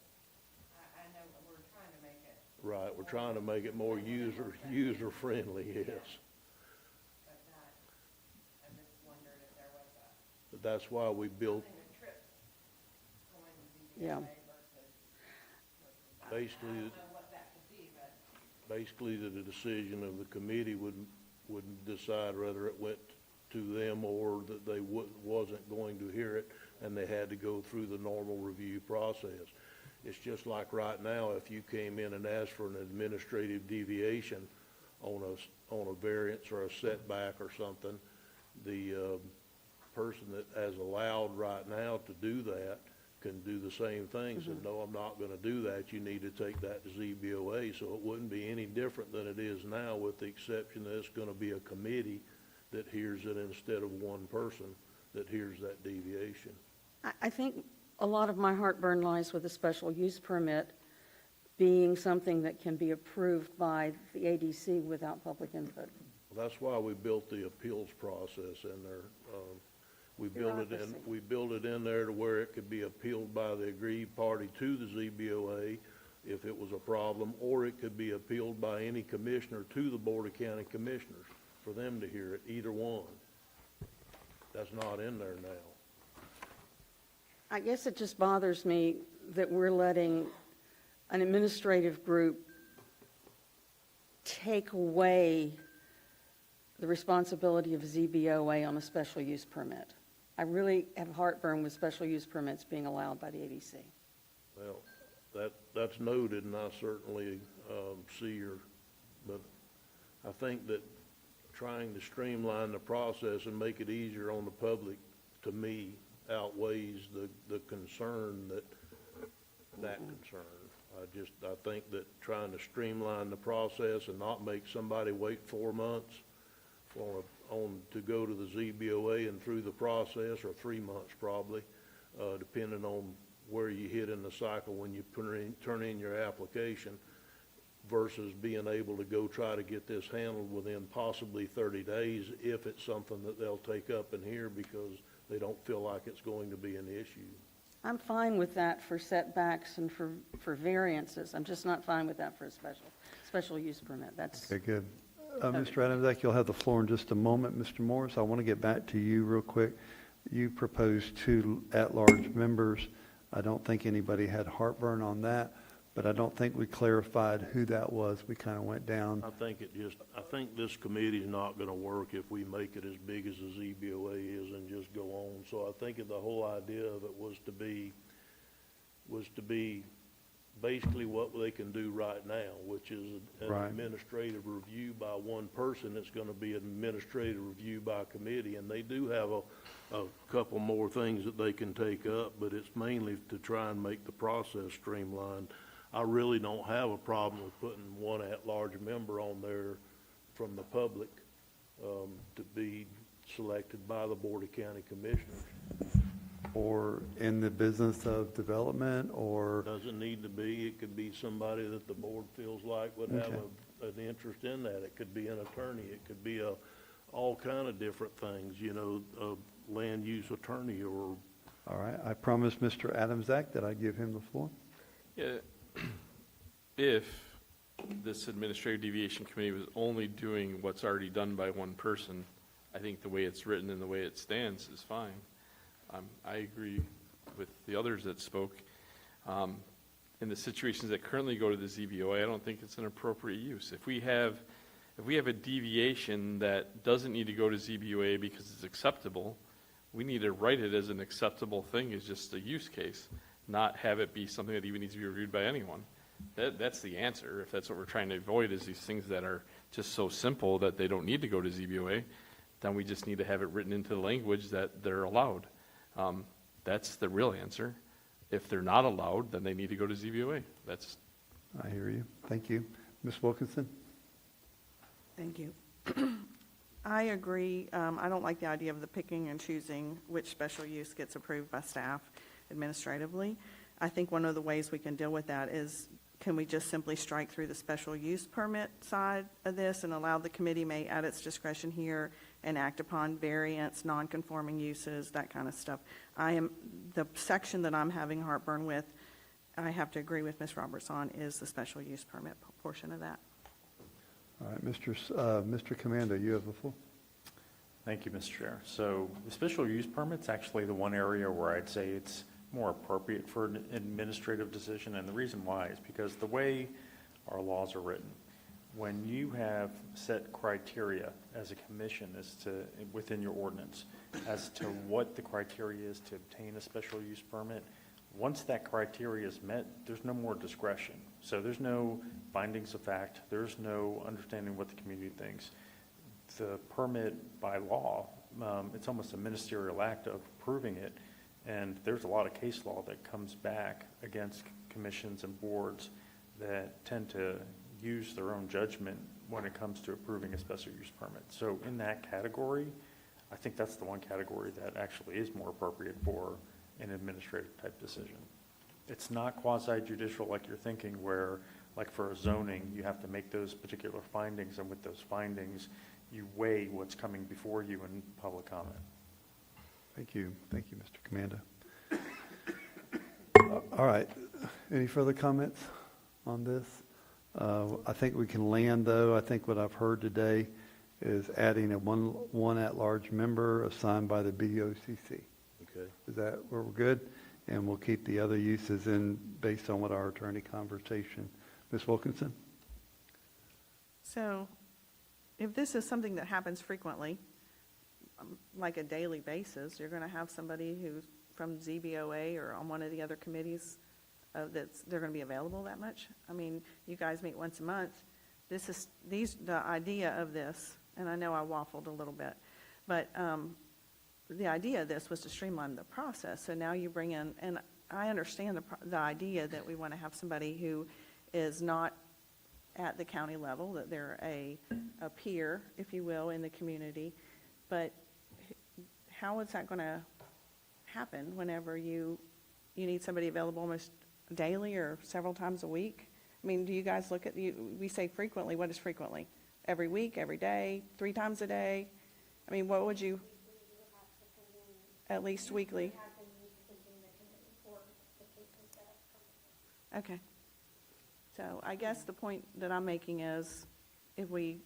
I know, but we're trying to make it. Right, we're trying to make it more user-friendly, yes. But I just wondered if there was But that's why we built, a trip going to Yeah. ZBOA versus basically, I don't know what that could be, but basically the decision of the committee would decide whether it went to them or that they wasn't going to hear it, and they had to go through the normal review process. It's just like right now, if you came in and asked for an administrative deviation on a variance or a setback or something, the person that has allowed right now to do that can do the same thing. Said, no, I'm not going to do that. You need to take that to ZBOA. So it wouldn't be any different than it is now, with the exception that it's going to be a committee that hears it instead of one person that hears that deviation. I think a lot of my heartburn lies with a special use permit being something that can be approved by the ADC without public input. Well, that's why we built the appeals process in there. We built it in there to where it could be appealed by the aggrieved party to the ZBOA if it was a problem, or it could be appealed by any commissioner to the Board of County Commissioners for them to hear it, either one. That's not in there now. I guess it just bothers me that we're letting an administrative group take away the responsibility of ZBOA on a special use permit. I really have heartburn with special use permits being allowed by the ADC. Well, that's noted, and I certainly see but I think that trying to streamline the process and make it easier on the public, to me, outweighs the concern that concern. I think that trying to streamline the process and not make somebody wait 4 months to go to the ZBOA and through the process, or 3 months probably, depending on where you hit in the cycle when you turn in your application, versus being able to go try to get this handled within possibly 30 days if it's something that they'll take up in here because they don't feel like it's going to be an issue. I'm fine with that for setbacks and for variances. I'm just not fine with that for a special use permit. That's okay, good. Mr. Adamczak, you'll have the floor in just a moment. Mr. Morris, I want to get back to you real quick. You proposed 2 at-large members. I don't think anybody had heartburn on that. but I don't think we clarified who that was. We kind of went down. I think this committee's not gonna work if we make it as big as the ZBOA is and just go on. So I think the whole idea of it was to be basically what they can do right now, which is an Right. administrative review by one person. It's gonna be an administrative review by committee, and they do have a couple more things that they can take up, but it's mainly to try and make the process streamlined. I really don't have a problem with putting one at-large member on there from the public, to be selected by the Board of County Commissioners. Or in the business of development, or, Doesn't need to be, it could be somebody that the board feels like would have an interest in that. It could be an attorney, it could be all kind of different things, a land use attorney or. all right, I promised Mr. Adamczak that I'd give him the floor. Yeah, if this administrative deviation committee was only doing what's already done by one person, I think the way it's written and the way it stands is fine. I agree with the others that spoke. In the situations that currently go to the ZBOA, I don't think it's an appropriate use. If we have a deviation that doesn't need to go to ZBOA because it's acceptable, we need to write it as an acceptable thing, as just a use case, not have it be something that even needs to be reviewed by anyone. That's the answer. If that's what we're trying to avoid, is these things that are just so simple that they don't need to go to ZBOA, then we just need to have it written into the language that they're allowed. That's the real answer. If they're not allowed, then they need to go to ZBOA. I hear you. Thank you. Ms. Wilkinson? Thank you. I agree. I don't like the idea of the picking and choosing which special use gets approved by staff administratively. I think one of the ways we can deal with that is, can we just simply strike through the special use permit side of this and allow the committee may at its discretion here and act upon variance, non-conforming uses, that kind of stuff. The section that I'm having heartburn with, I have to agree with Ms. Roberts on, is the special use permit portion of that. All right, Mr. Commando, you have the floor. Thank you, Mr. Chair. So the special use permit's actually the one area where I'd say it's more appropriate for an administrative decision, and the reason why is because the way our laws are written, when you have set criteria as a commission within your ordinance as to what the criteria is to obtain a special use permit, once that criteria is met, there's no more discretion. So there's no findings of fact, there's no understanding what the community thinks. The permit by law, it's almost a ministerial act of approving it, and there's a lot of case law that comes back against commissions and boards that tend to use their own judgment when it comes to approving a special use permit. So in that category, I think that's the one category that actually is more appropriate for an administrative type decision. It's not quasi-judicial like you're thinking, where like for a zoning, you have to make those particular findings, and with those findings, you weigh what's coming before you in public comment. Thank you. Thank you, Mr. Commando. All right. Any further comments on this? I think we can land, though. I think what I've heard today is adding one at-large member assigned by the BOCC. Okay. Is that where we're good? And we'll keep the other uses in based on what our attorney conversation. Ms. Wilkinson? So if this is something that happens frequently, like a daily basis, you're going to have somebody who's from ZBOA or on one of the other committees they're going to be available that much. I mean, you guys meet once a month. The idea of this, and I know I waffled a little bit, but the idea of this was to streamline the process. So now you bring in, and I understand the idea that we want to have somebody who is not at the county level, that they're a peer, if you will, in the community. But how is that going to happen whenever you need somebody available almost daily or several times a week? I mean, do you guys look at, we say frequently, what is frequently? Every week, every day, 3 times a day? I mean, what would you, at least weekly? Okay. So I guess the point that I'm making is, if we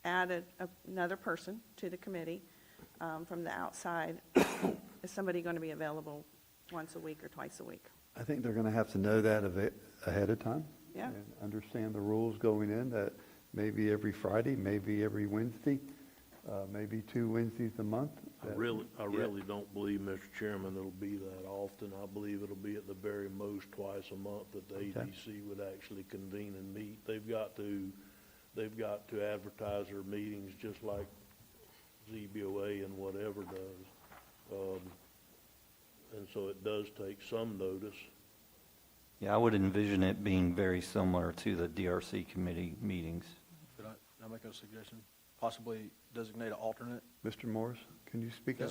add another person to the committee from the outside, is somebody going to be available once a week or twice a week? I think they're going to have to know that ahead of time. Yeah. And understand the rules going in, that maybe every Friday, maybe every Wednesday, maybe 2 Wednesdays a month. I really don't believe, Mr. Chairman, it'll be that often. I believe it'll be at the very most twice a month that the ADC would actually convene and meet. They've got to advertise their meetings just like ZBOA and whatever does. And so it does take some notice. Yeah, I would envision it being very similar to the DRC committee meetings. Could I make a suggestion? Possibly designate an alternate? Mr. Morris, can you speak up?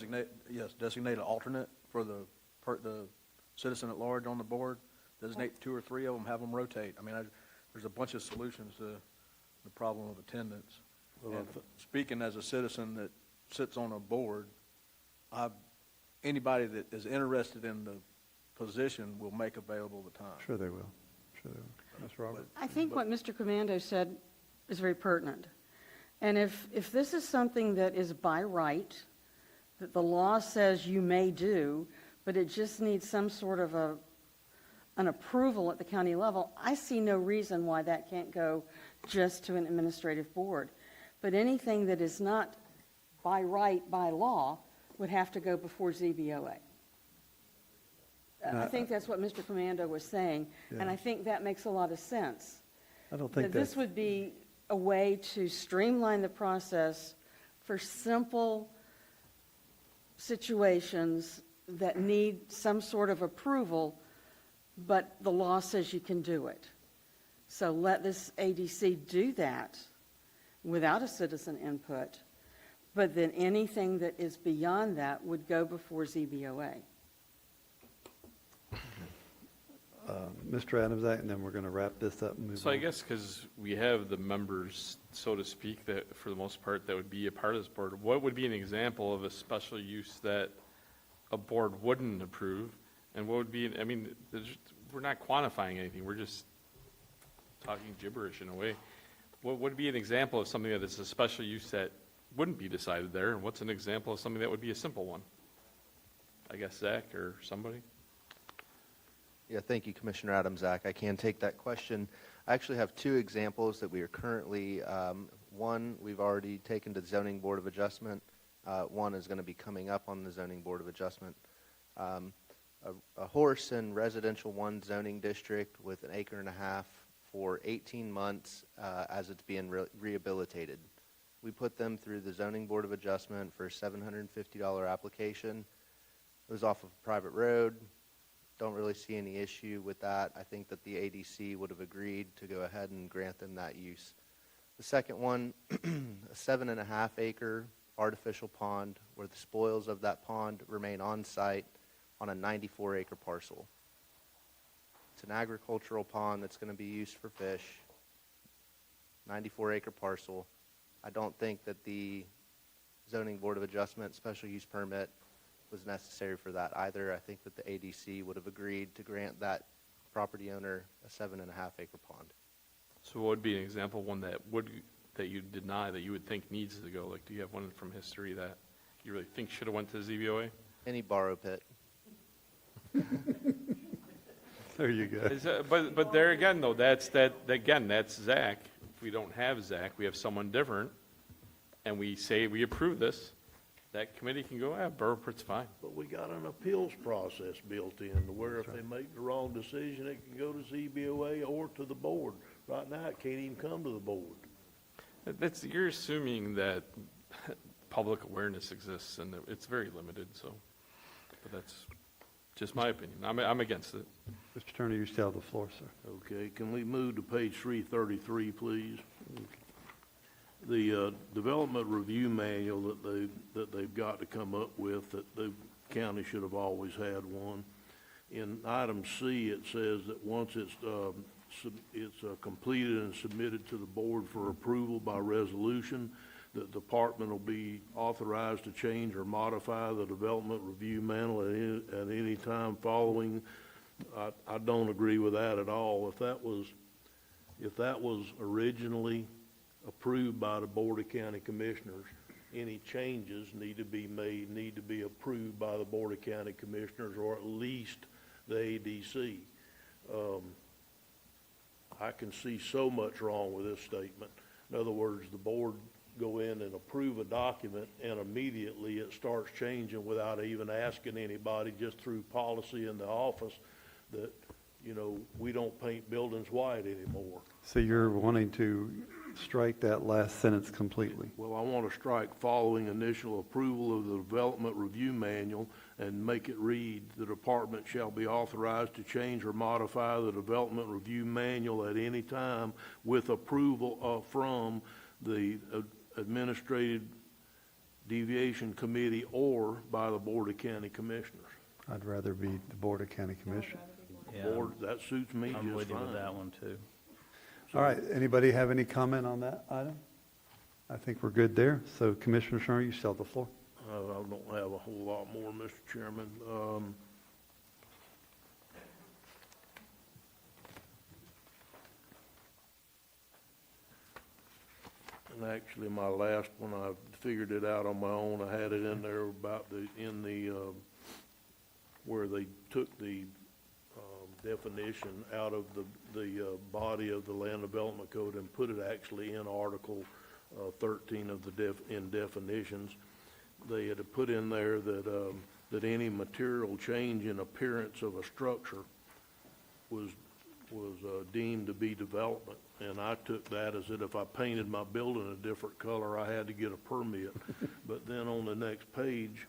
Designate an alternate for the citizen at large on the board. Designate 2 or 3 of them, have them rotate. I mean, there's a bunch of solutions to the problem of attendance. Well, And speaking as a citizen that sits on a board, anybody that is interested in the position will make available the time. Sure they will. Sure they will. Ms. Roberts? I think what Mr. Commando said is very pertinent. And if this is something that is by right, that the law says you may do, but it just needs some sort of an approval at the county level, I see no reason why that can't go just to an administrative board. But anything that is not by right, by law, would have to go before ZBOA. I think that's what Mr. Commando was saying, and I think that makes a lot of sense. I don't think That this that's, would be a way to streamline the process for simple situations that need some sort of approval, but the law says you can do it. So let this ADC do that without a citizen input, but then anything that is beyond that would go before ZBOA. Mr. Adams, and then we're going to wrap this up and move So I on. guess because we have the members, so to speak, that for the most part, that would be a part of this board, what would be an example of a special use that a board wouldn't approve? And what would be, I mean, we're not quantifying anything, we're just talking gibberish in a way. What would be an example of something that is a special use that wouldn't be decided there? And what's an example of something that would be a simple one? I guess Zach or somebody? Yeah, thank you, Commissioner Adams. Zach, I can take that question. I actually have 2 examples that we are currently, one we've already taken to the Zoning Board of Adjustment. One is going to be coming up on the Zoning Board of Adjustment. A horse in Residential 1 zoning district with 1.5 acres for 18 months as it's being rehabilitated. We put them through the Zoning Board of Adjustment for a $750 application. It was off of a private road. Don't really see any issue with that. I think that the ADC would have agreed to go ahead and grant them that use. The second one, a 7.5 acre artificial pond where the spoils of that pond remain on site on a 94 acre parcel. It's an agricultural pond that's going to be used for fish, 94 acre parcel. I don't think that the Zoning Board of Adjustment special use permit was necessary for that either. I think that the ADC would have agreed to grant that property owner a 7.5 acre pond. So what would be an example, one that you deny, that you would think needs to go? Like, do you have one from history that you really think should have went to the ZBOA? Any borrow pit. There you go. But there again, though, that's Zach. If we don't have Zach, we have someone different, and we say we approve this, that committee can go, borough pit's fine. But we got an appeals process built in to where if they make the wrong decision, it can go to ZBOA or to the board. Right now, it can't even come to the board. You're assuming that public awareness exists, and it's very limited, so, but that's just my opinion. I'm against it. Mr. Turner, you still have the floor, sir. Okay, can we move to page 333, please? The development review manual that they've got to come up with, that the county should have always had one. In item C, it says that once it's completed and submitted to the board for approval by resolution, the department will be authorized to change or modify the development review manual at any time following. I don't agree with that at all. If that was originally approved by the Board of County Commissioners, any changes need to be approved by the Board of County Commissioners, or at least the ADC. I can see so much wrong with this statement. In other words, the board go in and approve a document, and immediately it starts changing without even asking anybody, just through policy in the office, that, you know, we don't paint buildings white anymore. So you're wanting to strike that last sentence completely? Well, I want to strike following initial approval of the development review manual and make it read, the department shall be authorized to change or modify the development review manual at any time with approval from the administrative deviation committee or by the Board of County Commissioners. I'd rather be the Board of County Commissioners. Yeah, Board, that suits me I'm just with you with fine. that one, too. All right, anybody have any comment on that item? I think we're good there. So Commissioner Sherman, you still have the floor. I don't have a whole lot more, Mr. Chairman. And actually, my last one, I figured it out on my own. I had it in there about where they took the definition out of the body of the Land Development Code and put it actually in Article 13 of in definitions. They had to put in there that any material change in appearance of a structure was deemed to be development. And I took that as that if I painted my building a different color, I had to get a permit. But then on the next page,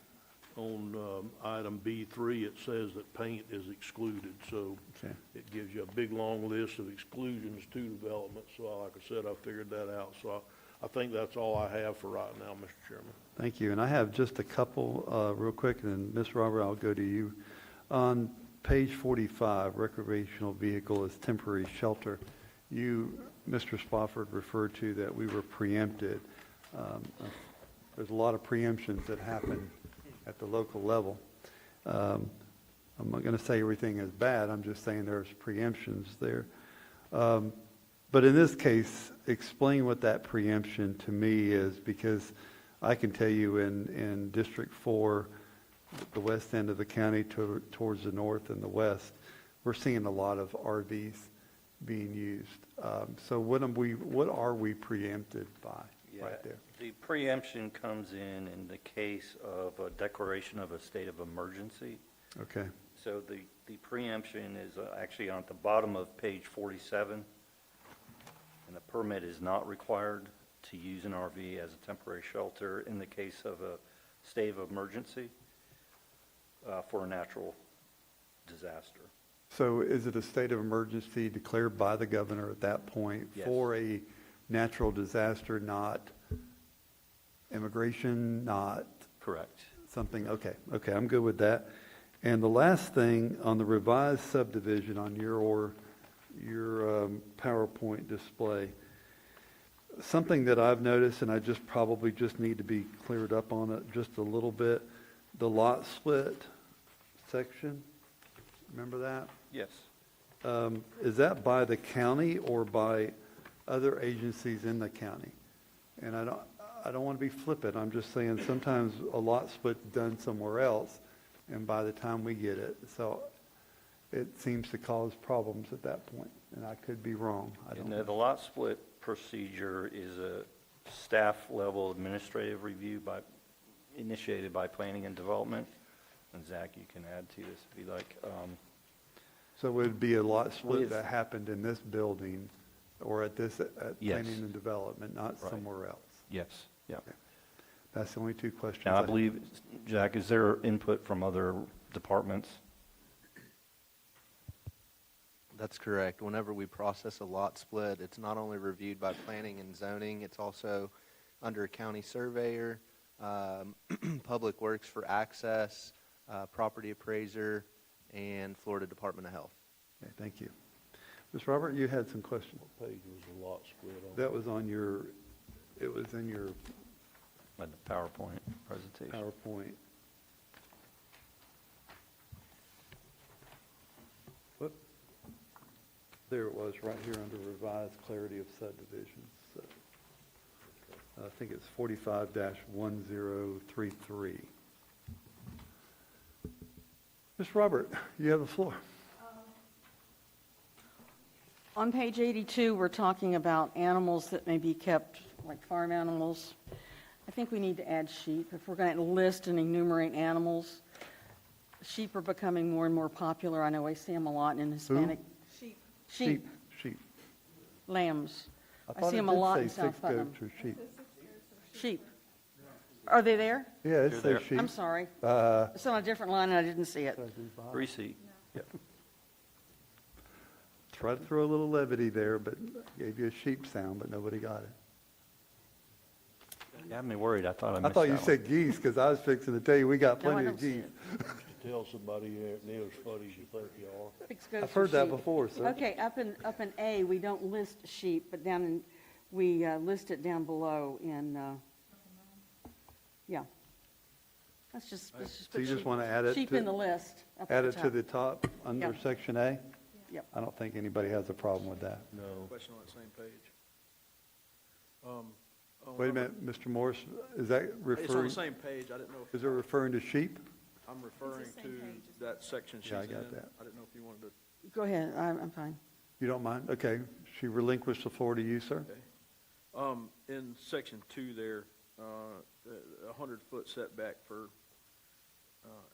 on item B3, it says that paint is excluded. So Okay. it gives you a big, long list of exclusions to development. So like I said, I figured that out. So I think that's all I have for right now, Mr. Chairman. Thank you. And I have just a couple real quick, and then Ms. Robert, I'll go to you. On page 45, recreational vehicle as temporary shelter, you, Mr. Spofford, referred to that we were preempted. There's a lot of preemptions that happen at the local level. I'm not going to say everything is bad. I'm just saying there's preemptions there. But in this case, explain what that preemption to me is, because I can tell you in District 4, the west end of the county towards the north and the west, we're seeing a lot of RVs being used. So what are we preempted by right there? The preemption comes in the case of a declaration of a state of emergency. Okay. So the preemption is actually on the bottom of page 47, and a permit is not required to use an RV as a temporary shelter in the case of a state of emergency for a natural disaster. So is it a state of emergency declared by the governor at that point Yes. for a natural disaster, not immigration, not Correct. something? Okay, I'm good with that. And the last thing, on the revised subdivision on your PowerPoint display, something that I've noticed, and I probably need to be cleared up on it just a little bit, the lot split section, remember that? Yes. Is that by the county or by other agencies in the county? And I don't want to be flippant. I'm just saying sometimes a lot split done somewhere else, and by the time we get it, so it seems to cause problems at that point. And I could be wrong. I don't know. The lot split procedure is a staff-level administrative review initiated by Planning and Development. And Zach, you can add to this if you like. So it would be a lot split With- that happened in this building or at Yes. Planning and Development, not Right. somewhere else. Yes. Yeah. That's the only two questions. Now, I have. believe, Jack, is there input from other departments? That's correct. Whenever we process a lot split, it's not only reviewed by planning and zoning, it's also under a county surveyor, Public Works for access, property appraiser, and Florida Department of Health. Okay, thank you. Ms. Robert, you had some questions. What page was the lot split on? That was it was in your By the PowerPoint presentation. PowerPoint. Whoop. There it was, right here under revised clarity of subdivisions. So, I think it's 45-1033. Ms. Robert, you have the floor. On page 82, we're talking about animals that may be kept, like farm animals. I think we need to add sheep. If we're going to list and enumerate animals, sheep are becoming more and more popular. I know I see them a lot in Hispanic. Sheep. Sheep, Sheep. lambs. I thought see it them a did lot say in South six Putnam. goats or sheep. Sheep. Are they there? Yeah, it says sheep. I'm sorry. Uh, It's on a different line and I didn't see it. Reese. Tried to throw a little levity there, but gave you a sheep sound, but nobody got it. You had me worried. I thought I I missed thought you that one. said geese, because I was fixing to tell you, we got No, I plenty don't of see geese. it. Tell somebody you ain't near as funny as you think you are. Six goats I've or heard that sheep. before, sir. Okay, up in A, we don't list sheep, but down in, we list it down below in, yeah. Let's just So put you just sheep- want to add it sheep in the to, list. up at add it to top. the top, under Yeah. section A? Yep. I don't think anybody has a problem with that. No. Question on that same page. Wait a minute, Mr. Morris, is that It's on referring, the same page. I didn't know if is it referring to sheep? I'm referring same to page, that section she's Yeah, I in. got that. I didn't know if you wanted to. Go ahead, I'm fine. You don't mind? Okay, she relinquished the floor to you, sir. Okay. In section 2 there, a 100-foot setback for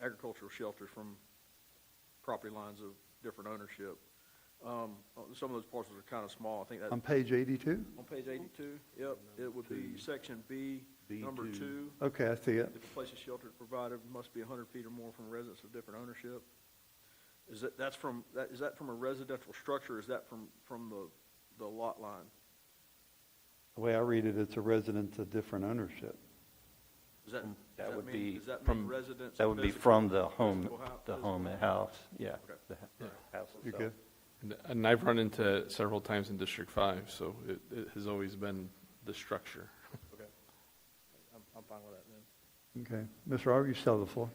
agricultural shelters from property lines of different ownership. Some of those parcels are kind of small. I think that On page 82? on page 82. Yep, it would be section B, number B2. 2. Okay, I see it. If a place is sheltered provided must be 100 feet or more from residents of different ownership. Is that from a residential structure? Or is that from the lot line? The way I read it, it's a residence of different ownership. Does that, That does would mean, be does that from- mean residents? That would be physical- from the home, physical hou- the physical home and house, yeah. Okay. the house You itself. good? And I've run into it several times in District 5, so it has always been the structure. Okay. I'm fine with that then. Okay. Ms. Robert, you still have the floor.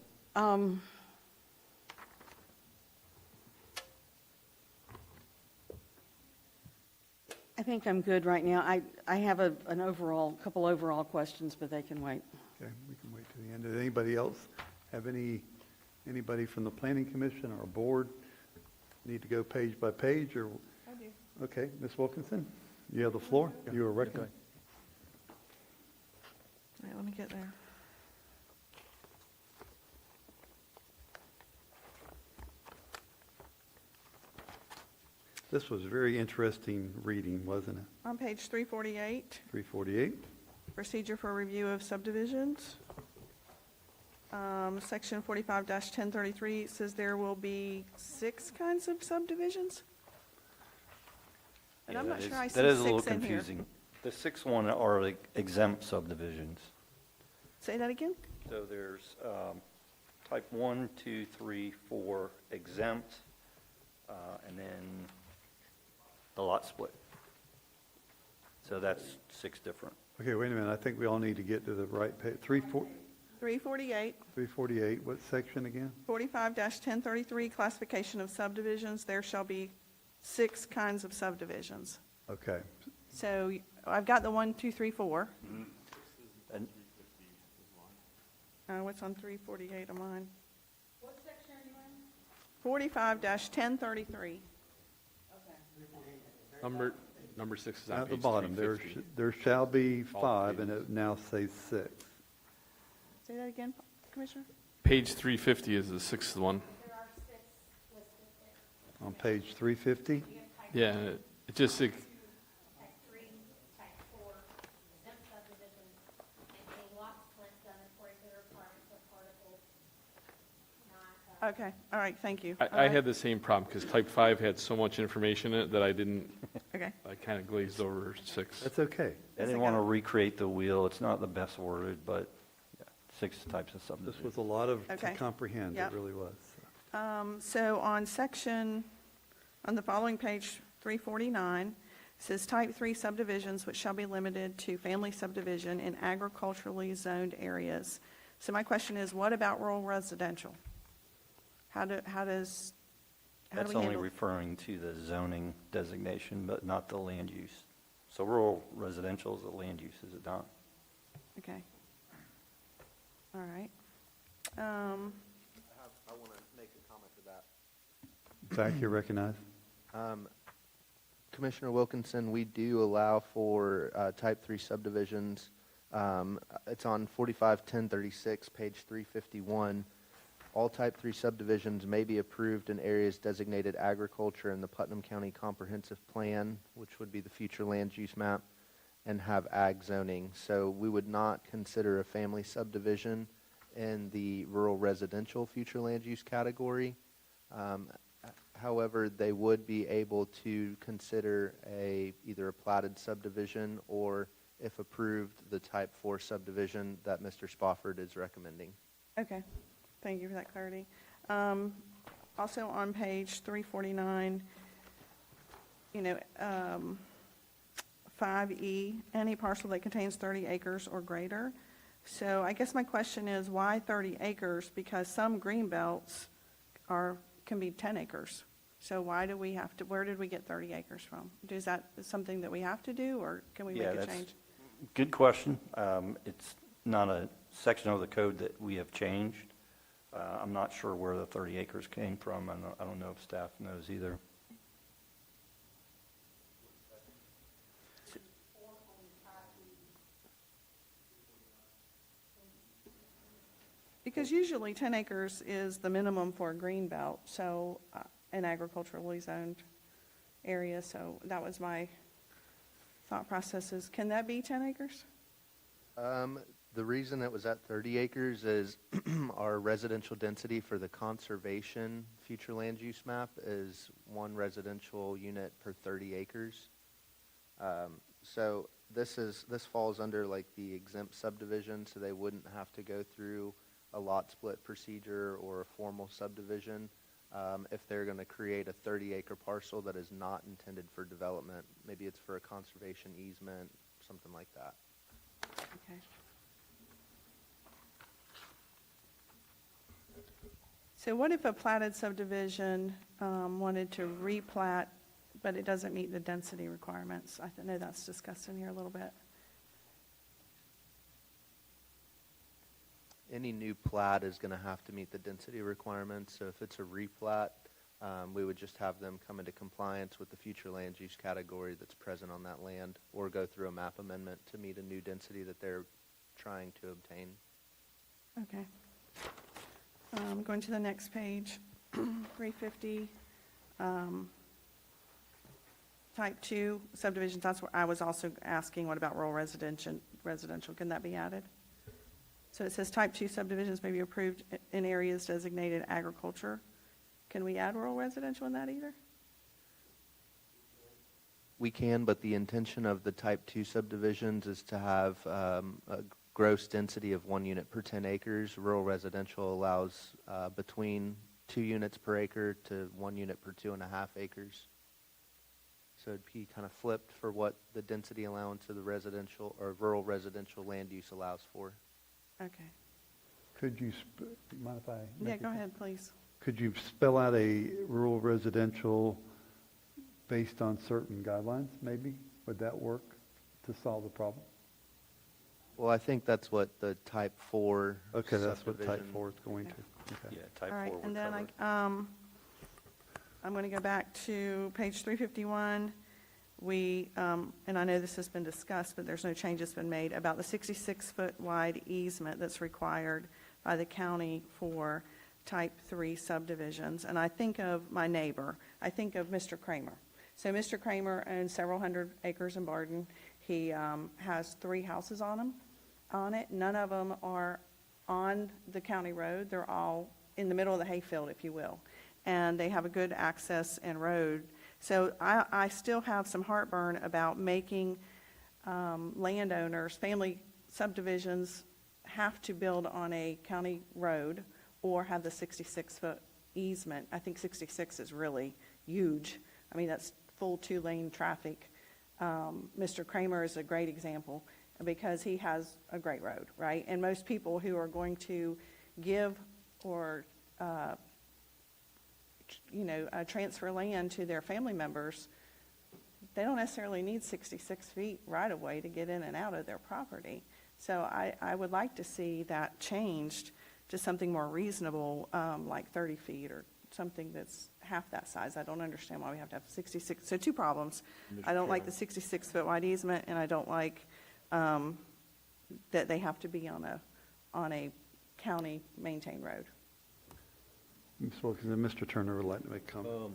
I think I'm good right now. I have couple overall questions, but they can wait. Okay, we can wait to the end. Did anybody else have anybody from the Planning Commission or board need to go page by page, or? I do. Okay, Ms. Wilkinson, you have the floor. You are recommended. All right, let me get there. This was very interesting reading, wasn't it? On page 348, 348. procedure for review of subdivisions. Section 45-1033 says there will be 6 kinds of subdivisions? And I'm Yeah, not that sure I is- see That is a 6 little in here. confusing. The 6th one are like exempt subdivisions. Say that again? So there's type 1, 2, 3, 4 exempt, and then the lot split. So that's 6 different. Okay, wait a minute. I think we all need to get to the right page. 348, 348, what section again? 45-1033, classification of subdivisions. There shall be 6 kinds of subdivisions. Okay. So I've got the 1, 2, 3, 4. And What's on 348 of mine? What section are you in? 45-1033. Number 6 is on At the page bottom, 350. there shall be All 5, and pages. it now says 6. Say that again, Commissioner? Page 350 is the 6th one. There are 6 listed there. On page 350? Yeah, it just, Type 3, type 4, exempt subdivision, and a lot split done according to the requirements of Article 9. Okay, all right, thank you. I had the same problem, because type 5 had so much information in it that I Okay, kind of glazed over 6. That's okay. I didn't want to recreate the wheel. It's not the best worded, but yeah, 6 types of This subdivisions. was a lot to Okay. comprehend, it Yep. really was. so on the following page, 349, it says type 3 subdivisions which shall be limited to family subdivision in agriculturally zoned areas. So my question is, what about rural residential? How do That's we only handle? referring to the zoning designation, but not the land use. So rural residential is a land use, is it not? Okay. All right. I want to make a comment Zach, you're recognized. Commissioner Wilkinson, we do allow for type 3 subdivisions. It's on 451036, page 351. All type 3 subdivisions may be approved in areas designated agriculture in the Putnam County Comprehensive Plan, which would be the future land use map, and have ag zoning. So we would not consider a family subdivision in the rural residential future land use category. However, they would be able to consider either a platted subdivision or, if approved, the type 4 subdivision that Mr. Spofford is recommending. Okay, thank you for that clarity. Also on page 349, 5E, any parcel that contains 30 acres or greater. So I guess my question is, why 30 acres? Because some green belts can be 10 acres. So why do we have to, where did we get 30 acres from? Is that something that we have to do, or can we make a change? Good question. It's not a section of the code that we have changed. I'm not sure where the 30 acres came from. I don't know if staff knows either. Because usually 10 acres is the minimum for a green belt, so an agriculturally zoned area. So that was my thought processes. Can that be 10 acres? The reason it was at 30 acres is our residential density for the conservation future land use map is 1 residential unit per 30 acres. So this falls under like the exempt subdivision, so they wouldn't have to go through a lot split procedure or a formal subdivision if they're going to create a 30-acre parcel that is not intended for development. Maybe it's for a conservation easement, something like that. Okay. So what if a platted subdivision wanted to replat, but it doesn't meet the density requirements? I know that's discussed in here a little bit. Any new plat is going to have to meet the density requirements. So if it's a replat, we would just have them come into compliance with the future land use category that's present on that land, or go through a map amendment to meet a new density that they're trying to obtain. Okay. Going to the next page, 350, type 2 subdivisions. That's where I was also asking, what about rural residential? Can that be added? So it says type 2 subdivisions may be approved in areas designated agriculture. Can we add rural residential in that either? We can, but the intention of the type 2 subdivisions is to have a gross density of 1 unit per 10 acres. Rural residential allows between 2 units per acre to 1 unit per 2.5 acres. So it'd be kind of flipped for what the density allowance of the residential or rural residential land use allows for. Okay. Could you, mind if I? Yeah, go ahead, please. Could you spell out a rural residential based on certain guidelines, maybe? Would that work to solve the problem? Well, I think that's what the type 4 Okay, that's what type subdivision- 4 is going to. Okay. Yeah, type All right, 4 would and then cover it. I'm going to go back to page 351. We, and I know this has been discussed, but there's no changes been made, about the 66-foot wide easement that's required by the county for type 3 subdivisions. And I think of my neighbor. I think of Mr. Kramer. So Mr. Kramer owns several hundred acres in Barden. He has 3 houses on it. None of them are on the county road. They're all in the middle of the hayfield, if you will. And they have a good access and road. So I still have some heartburn about making landowners, family subdivisions, have to build on a county road or have the 66-foot easement. I think 66 is really huge. I mean, that's full 2-lane traffic. Mr. Kramer is a great example because he has a great road, right? And most people who are going to give or transfer land to their family members, they don't necessarily need 66 feet right of way to get in and out of their property. So I would like to see that changed to something more reasonable, like 30 feet or something that's half that size. I don't understand why we have to have 66, so two problems. I don't like the 66-foot wide easement, and I don't like that they have to be on a county-maintained road. Ms. Wilkinson, Mr. Turner would like to make a comment.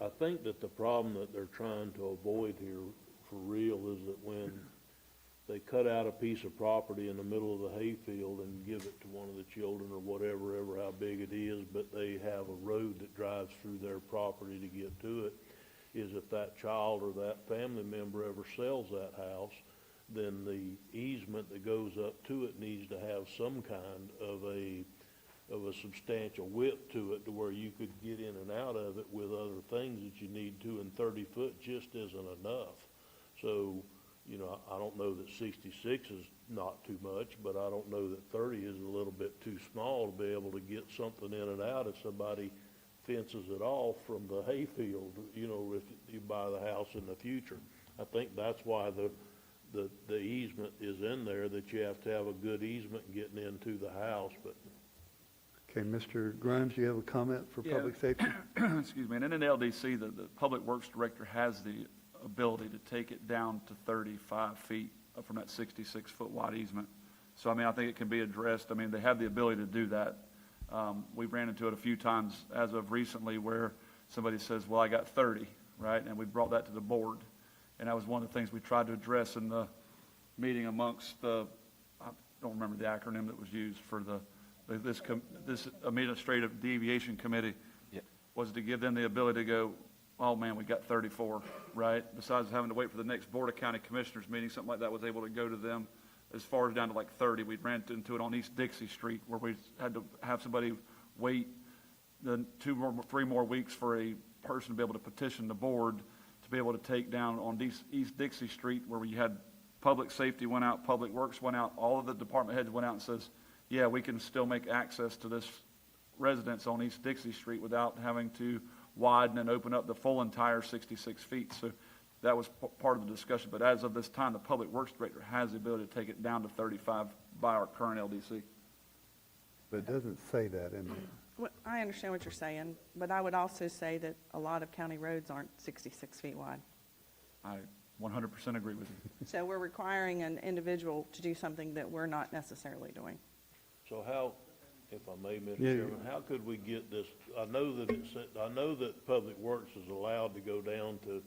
I think that the problem that they're trying to avoid here for real is that when they cut out a piece of property in the middle of the hayfield and give it to one of the children or whatever, ever how big it is, but they have a road that drives through their property to get to it, is if that child or that family member ever sells that house, then the easement that goes up to it needs to have some kind of a substantial width to it to where you could get in and out of it with other things that you need to, and 30 foot just isn't enough. So, you know, I don't know that 66 is not too much, but I don't know that 30 is a little bit too small to be able to get something in and out if somebody fences it off from the hayfield, you know, if you buy the house in the future. I think that's why the easement is in there, that you have to have a good easement getting into the house, but. Okay, Mr. Grimes, you have a comment for public safety? Excuse me, and in the LDC, the Public Works Director has the ability to take it down to 35 feet from that 66-foot wide easement. So, I mean, I think it can be addressed. I mean, they have the ability to do that. We've ran into it a few times as of recently where somebody says, well, I got 30, right? And we brought that to the board. And that was one of the things we tried to address in the meeting amongst the, I don't remember the acronym that was used for this administrative deviation committee, was to give them the ability to go, oh man, we got 34, right? Besides having to wait for the next Board of County Commissioners meeting, something like that was able to go to them as far as down to like 30. We ran into it on East Dixie Street where we had to have somebody wait the 3 more weeks for a person to be able to petition the board to be able to take down on East Dixie Street where we had public safety went out, public works went out, all of the department heads went out and says, yeah, we can still make access to this residence on East Dixie Street without having to widen and open up the full entire 66 feet. So that was part of the discussion. But as of this time, the Public Works Director has the ability to take it down to 35 by our current LDC. But it doesn't say that in there. Well, I understand what you're saying, but I would also say that a lot of county roads aren't 66 feet wide. I 100% agree with you. So we're requiring an individual to do something that we're not necessarily doing. So how, if I may, Mr. Yeah. Chairman, how could we get this, I know that Public Works is allowed to go down to,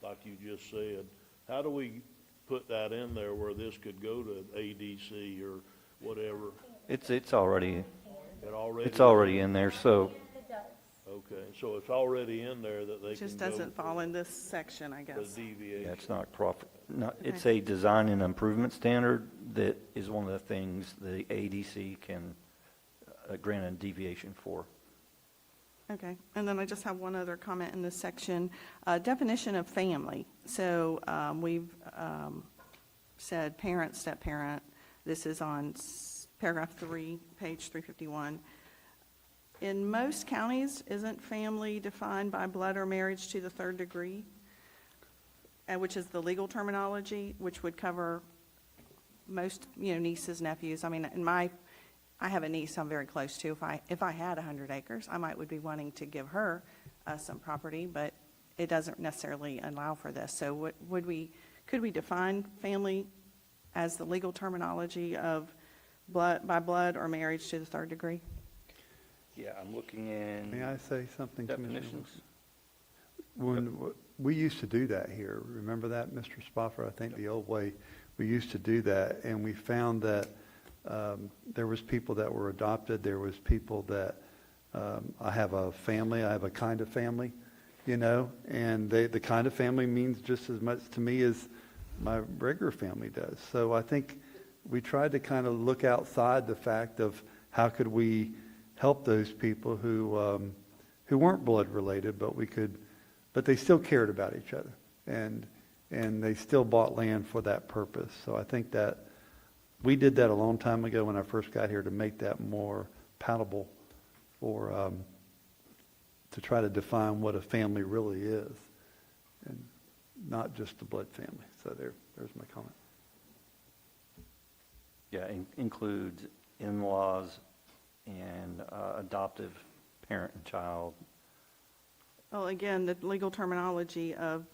like you just said, how do we put that in there where this could go to ADC or whatever? It's already, It already. it's already in there, so, Okay, so it's already in there that they It can just go doesn't fall in this section, I for guess. deviation. yeah, it's not proper, it's a design and improvement standard that is one of the things the ADC can grant a deviation for. Okay, and then I just have one other comment in this section. Definition of family. So we've said parent, step-parent. This is on paragraph 3, page 351. In most counties, isn't family defined by blood or marriage to the 3rd degree? Which is the legal terminology, which would cover most, nieces, nephews. I mean, I have a niece I'm very close to. If I had 100 acres, I would be wanting to give her some property, but it doesn't necessarily allow for this. So could we define family as the legal terminology of by blood or marriage to the 3rd degree? Yeah, I'm looking in. May I say something, Commissioner? Definitions. When we used to do that here, remember that, Mr. Spoffer? I think the old way, we used to do that, and we found that there was people that were adopted. There was people that I have a family. I have a kind of family, and the kind of family means just as much to me as my regular family does. So I think we tried to kind of look outside the fact of how could we help those people who weren't blood related, but they still cared about each other, and they still bought land for that purpose. So I think that we did that a long time ago when I first got here to make that more palatable for to try to define what a family really is, and not just a blood family. So there's my comment. Yeah, includes in-laws and adoptive parent and child. Well, again, the legal terminology of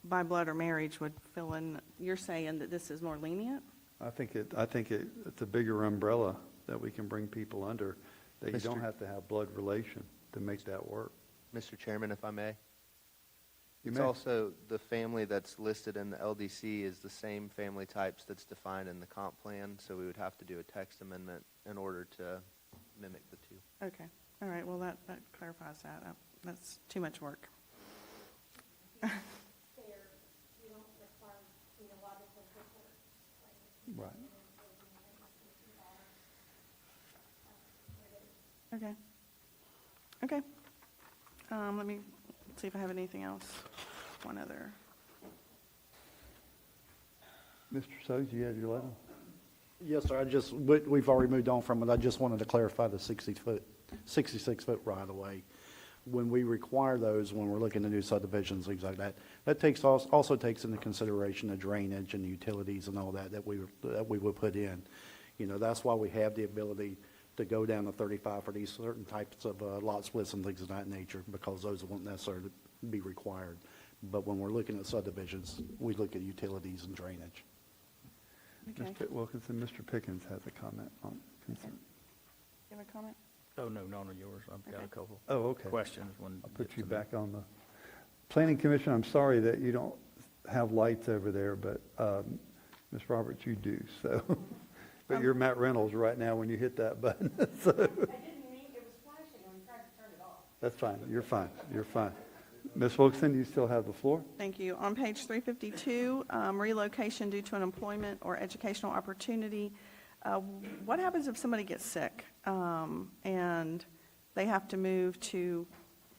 by blood or marriage would fill in, you're saying that this is more lenient? I think it's a bigger umbrella that we can bring people under, that you don't Mr. have to have blood relation to make that work. Mr. Chairman, if I may? You It's may. also the family that's listed in the LDC is the same family types that's defined in the comp plan, so we would have to do a text amendment in order to mimic the two. Okay, all right, well, that clarifies that. That's too much work. There, you don't require genealogical reports. Right. Okay. Okay. Let me see if I have anything else. One other. Mr. Suggs, you have your letter? Yes, sir. We've already moved on from it. I just wanted to clarify the 66-foot right-of-way. When we require those, when we're looking at new subdivisions, things like that, that also takes into consideration the drainage and utilities and all that we would put in. You know, that's why we have the ability to go down to 35 for these certain types of lot splits and things of that nature, because those won't necessarily be required. But when we're looking at subdivisions, we look at utilities and drainage. Okay. Mr. Wilkinson, Mr. Pickens has a comment on consent. You have a comment? Oh, no, none of yours. I've got Okay. a couple Oh, okay. questions. When I'll it put gets you to back on the Planning Commission. I'm sorry that you don't have lights over there, but Ms. Roberts, you do, so. But you're Matt Reynolds right now when you hit that button, so. I didn't mean, it was flashing when you tried to turn it off. That's fine, you're fine, you're fine. Ms. Wilkinson, you still have the floor? Thank you. On page 352, relocation due to an employment or educational opportunity. What happens if somebody gets sick and they have to move to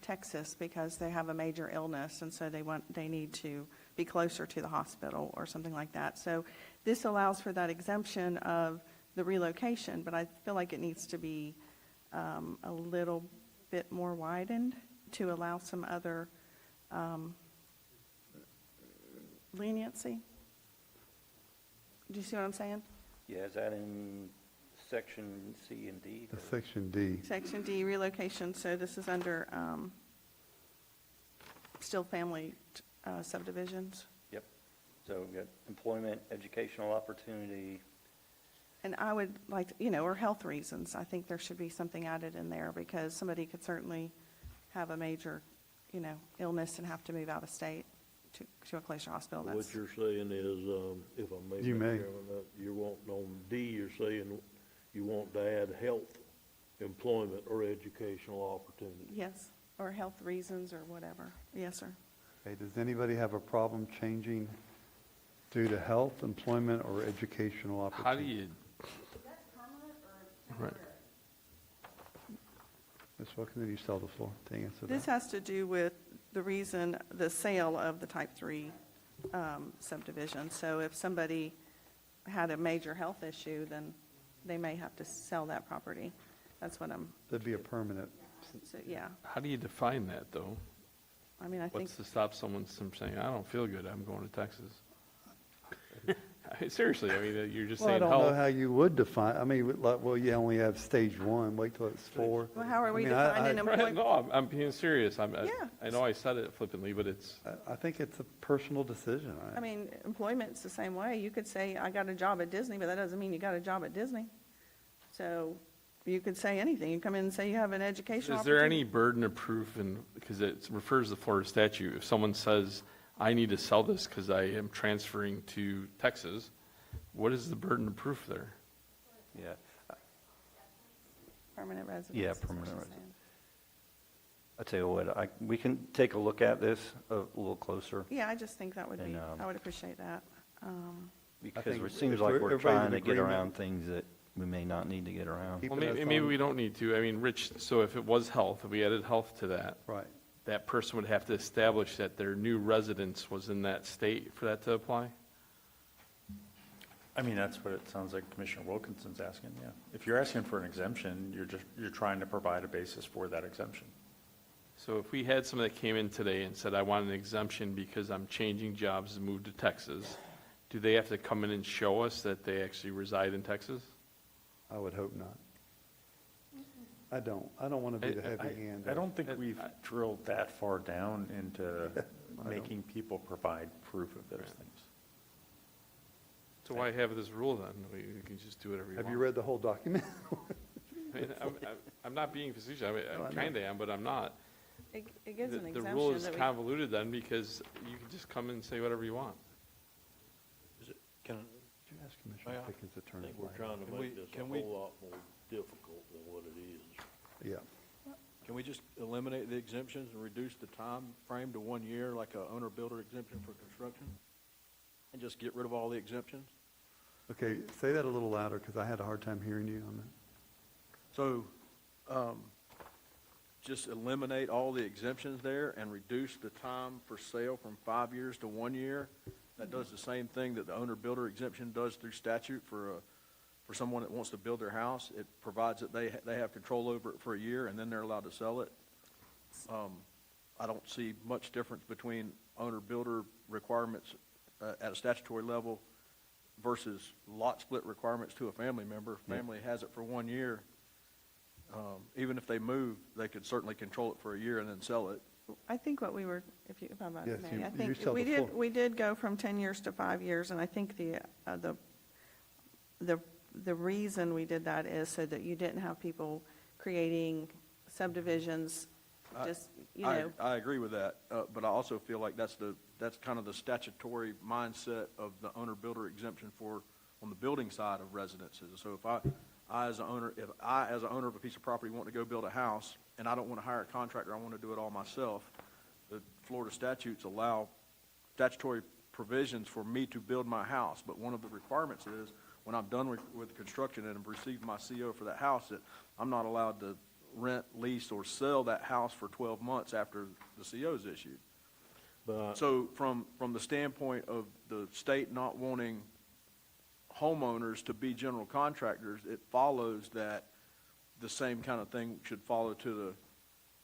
Texas because they have a major illness, and so they need to be closer to the hospital or something like that? So this allows for that exemption of the relocation, but I feel like it needs to be a little bit more widened to allow some other leniency. Do you see what I'm saying? Yeah, is that in section C and D? The Section D. Section D, relocation, so this is under still family subdivisions. Yep. So we've got employment, educational opportunity. And I would like, or health reasons. I think there should be something added in there, because somebody could certainly have a major, illness and have to move out of state to a closer hospital. What you're saying is, if I may, You Mr. may. Chairman, you want, on D, you're saying you want to add health, employment, or educational opportunity. Yes, or health reasons or whatever. Yes, sir. Okay, does anybody have a problem changing due to health, employment, or educational How do opportunity? you, right, Ms. Wilkinson, you still have the floor to answer This that. has to do with the reason, the sale of the type 3 subdivision. So if somebody had a major health issue, then they may have to sell that property. That's what That'd be a permanent. so, yeah. how do you define that, though? I mean, I think, What's to stop someone from saying, I don't feel good, I'm going to Texas? I mean, seriously, I mean, you're just Well, I saying don't know health. how you would define, I mean, well, you only have stage 1, wait till it's 4. well, how are we I mean, I- defining Right, employment? no, I'm being serious. I Yeah. know I said it flippantly, but it's, I think it's a personal decision. I mean, employment's the same way. You could say, I got a job at Disney, but that doesn't mean you got a job at Disney. So you could say anything. You come in and say you have an educational is there opportunity. any burden of proof, because it refers to Florida statute, if someone says, I need to sell this because I am transferring to Texas, what is the burden of proof there? Yeah. Permanent residence. Yeah, is what permanent she's residence. saying. I tell you what, we can take a look at this a little closer, Yeah, I just think that would be, And, I would appreciate that. because think it seems if like we're everybody's trying in to get agreement- around things that we may not need to get around. Keep Well, it as maybe on- we don't need to. I mean, Rich, so if it was health, if we added health to that, Right. that person would have to establish that their new residence was in that state for that to apply? I mean, that's what it sounds like Commissioner Wilkinson's asking, yeah. If you're asking for an exemption, you're trying to provide a basis for that exemption. So if we had someone that came in today and said, I want an exemption because I'm changing jobs and move to Texas, do they have to come in and show us that they actually reside in Texas? I would hope not. I don't want to be the heavy hand. I don't think we've drilled that far down into making people provide proof of those things. So why have this rule then? You can just do whatever you want. Have you read the whole document? I mean, I'm not being facetious. I mean, No, I I know. kind of am, but I'm not. It gives an The exemption rule is that we, convoluted then because you can just come in and say whatever you want. Can, Did you ask Commissioner May I? Pickens to I turn think it we're light trying to Can we- make this a can we- whole lot more difficult than what it is. on? Yeah. Can we just eliminate the exemptions and reduce the time frame to 1 year, like a owner-builder exemption for construction? And just get rid of all the exemptions? Okay, say that a little louder because I had a hard time hearing you on that. So, just eliminate all the exemptions there and reduce the time for sale from 5 years to 1 year. That does the same thing that the owner-builder exemption does through statute for someone that wants to build their house. It provides that they have control over it for a year, and then they're allowed to sell it. I don't see much difference between owner-builder requirements at a statutory level versus lot split requirements to a family member. Family has it for 1 year. Even if they move, they could certainly control it for a year and then sell it. I think what we were, if I'm not, Yes, May, you- I you think still we have the did, floor. we did go from 10 years to 5 years, and I think the reason we did that is so that you didn't have people creating subdivisions, just, you know. I agree with that, but I also feel like that's kind of the statutory mindset of the owner-builder exemption on the building side of residences. So if I as an owner of a piece of property want to go build a house, and I don't want to hire a contractor, I want to do it all myself, the Florida statutes allow statutory provisions for me to build my house, but one of the requirements is, when I'm done with construction and have received my CO for that house, that I'm not allowed to rent, lease, or sell that house for 12 months after the CO is issued. But So from the standpoint of the state not wanting homeowners to be general contractors, it follows that the same kind of thing should follow to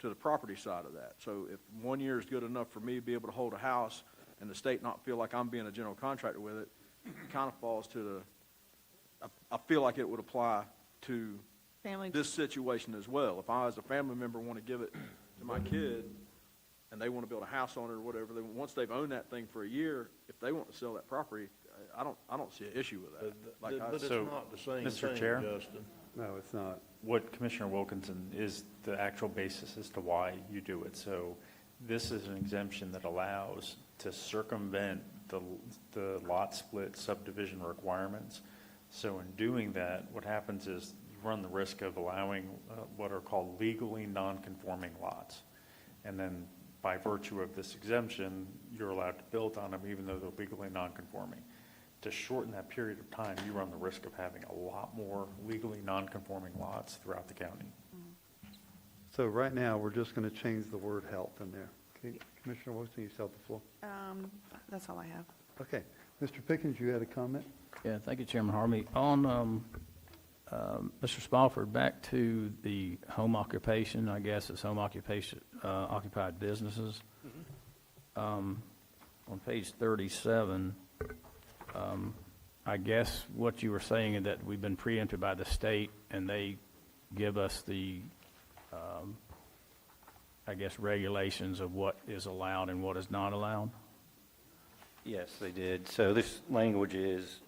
the property side of that. So if 1 year is good enough for me to be able to hold a house and the state not feel like I'm being a general contractor with it, it kind of falls to I feel like it would apply to Family, this situation as well. If I, as a family member, want to give it to my kid, and they want to build a house on it or whatever, then once they've owned that thing for a year, if they want to sell that property, I don't see an issue with that. but it's So, not the same Mr. thing, Chair? Justin. No, it's not. What Commissioner Wilkinson is the actual basis as to why you do it. So this is an exemption that allows to circumvent the lot split subdivision requirements. So in doing that, what happens is you run the risk of allowing what are called legally non-conforming lots. And then by virtue of this exemption, you're allowed to build on them even though they're legally non-conforming. To shorten that period of time, you run the risk of having a lot more legally non-conforming lots throughout the county. So right now, we're just going to change the word health in there. Okay, Commissioner Wilson, you still have the floor. that's all I have. Okay. Mr. Pickens, you had a comment? Yeah, thank you, Chairman Harvey. On Mr. Spofford, back to the home occupation, I guess it's home occupation, occupied businesses. On page 37, I guess what you were saying is that we've been preempted by the state, and they give us the, I guess, regulations of what is allowed and what is not allowed? Yes, they did. So this language is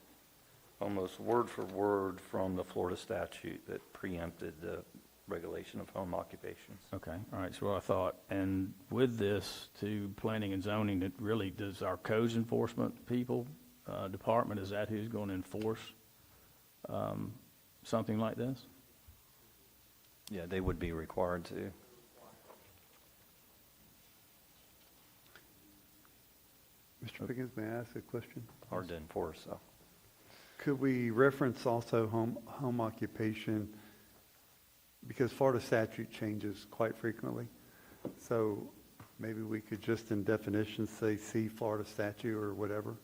almost word for word from the Florida statute that preempted the regulation of home occupations. Okay, all right, so what I thought. And with this to planning and zoning, it really, does our codes enforcement people, department, is that who's going to enforce something like this? Yeah, they would be required to. Mr. Pickens, may I ask a question? Hard to enforce, so. Could we reference also home occupation, because Florida statute changes quite frequently? So maybe we could just in definitions say see Florida statute or whatever.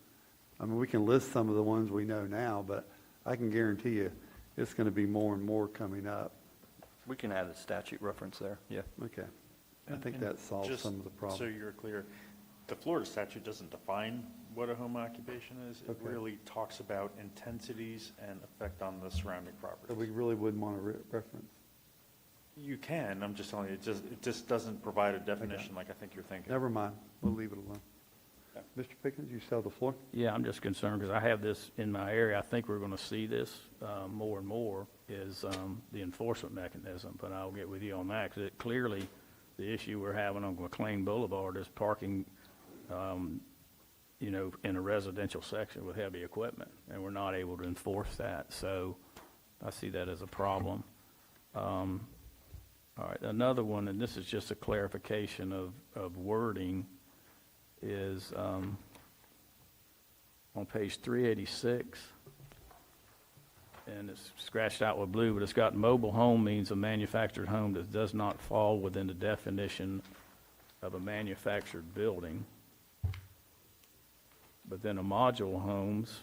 I mean, we can list some of the ones we know now, but I can guarantee you it's going to be more and more coming up. We can add a statute reference there, yeah. Okay. I think And that solves just some of the So problems. you're clear, the Florida statute doesn't define what a home occupation is. It Okay. really talks about intensities and effect on the surrounding So property. we really wouldn't want to reference. You can, I'm just telling you, it just doesn't provide a definition like I think you're thinking. Never mind, we'll leave it alone. Mr. Pickens, you still have the floor? Yeah, I'm just concerned because I have this in my area. I think we're going to see this more and more is the enforcement mechanism, but I'll get with you on that because clearly the issue we're having on McLean Boulevard is parking, you know, in a residential section with heavy equipment, and we're not able to enforce that. So I see that as a problem. All right, another one, and this is just a clarification of wording, is on page 386, and it's scratched out with blue, but it's got mobile home means a manufactured home that does not fall within the definition of a manufactured building. But then a modular home's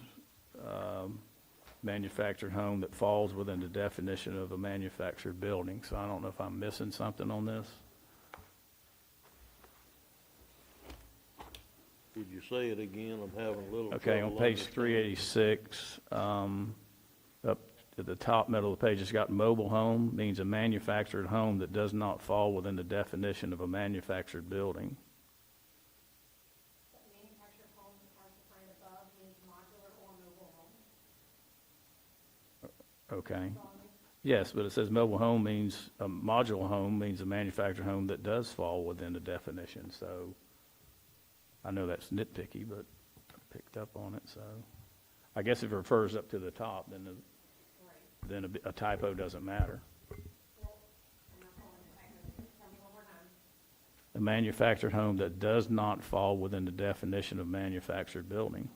manufactured home that falls within the definition of a manufactured building. So I don't know if I'm missing something on this. Would you say it again? I'm having a little Okay, on trouble page understanding. 386, up at the top middle of the page, it's got mobile home means a manufactured home that does not fall within the definition of a manufactured building. Manufactured homes as defined above means modular or mobile home. Okay. Yes, but it says mobile home means, a modular home means a manufactured home that does fall within the definition. So I know that's nitpicky, but I picked up on it, so. I guess if it refers up to the top, then a typo doesn't matter. A manufactured home that does not fall within the definition of manufactured building.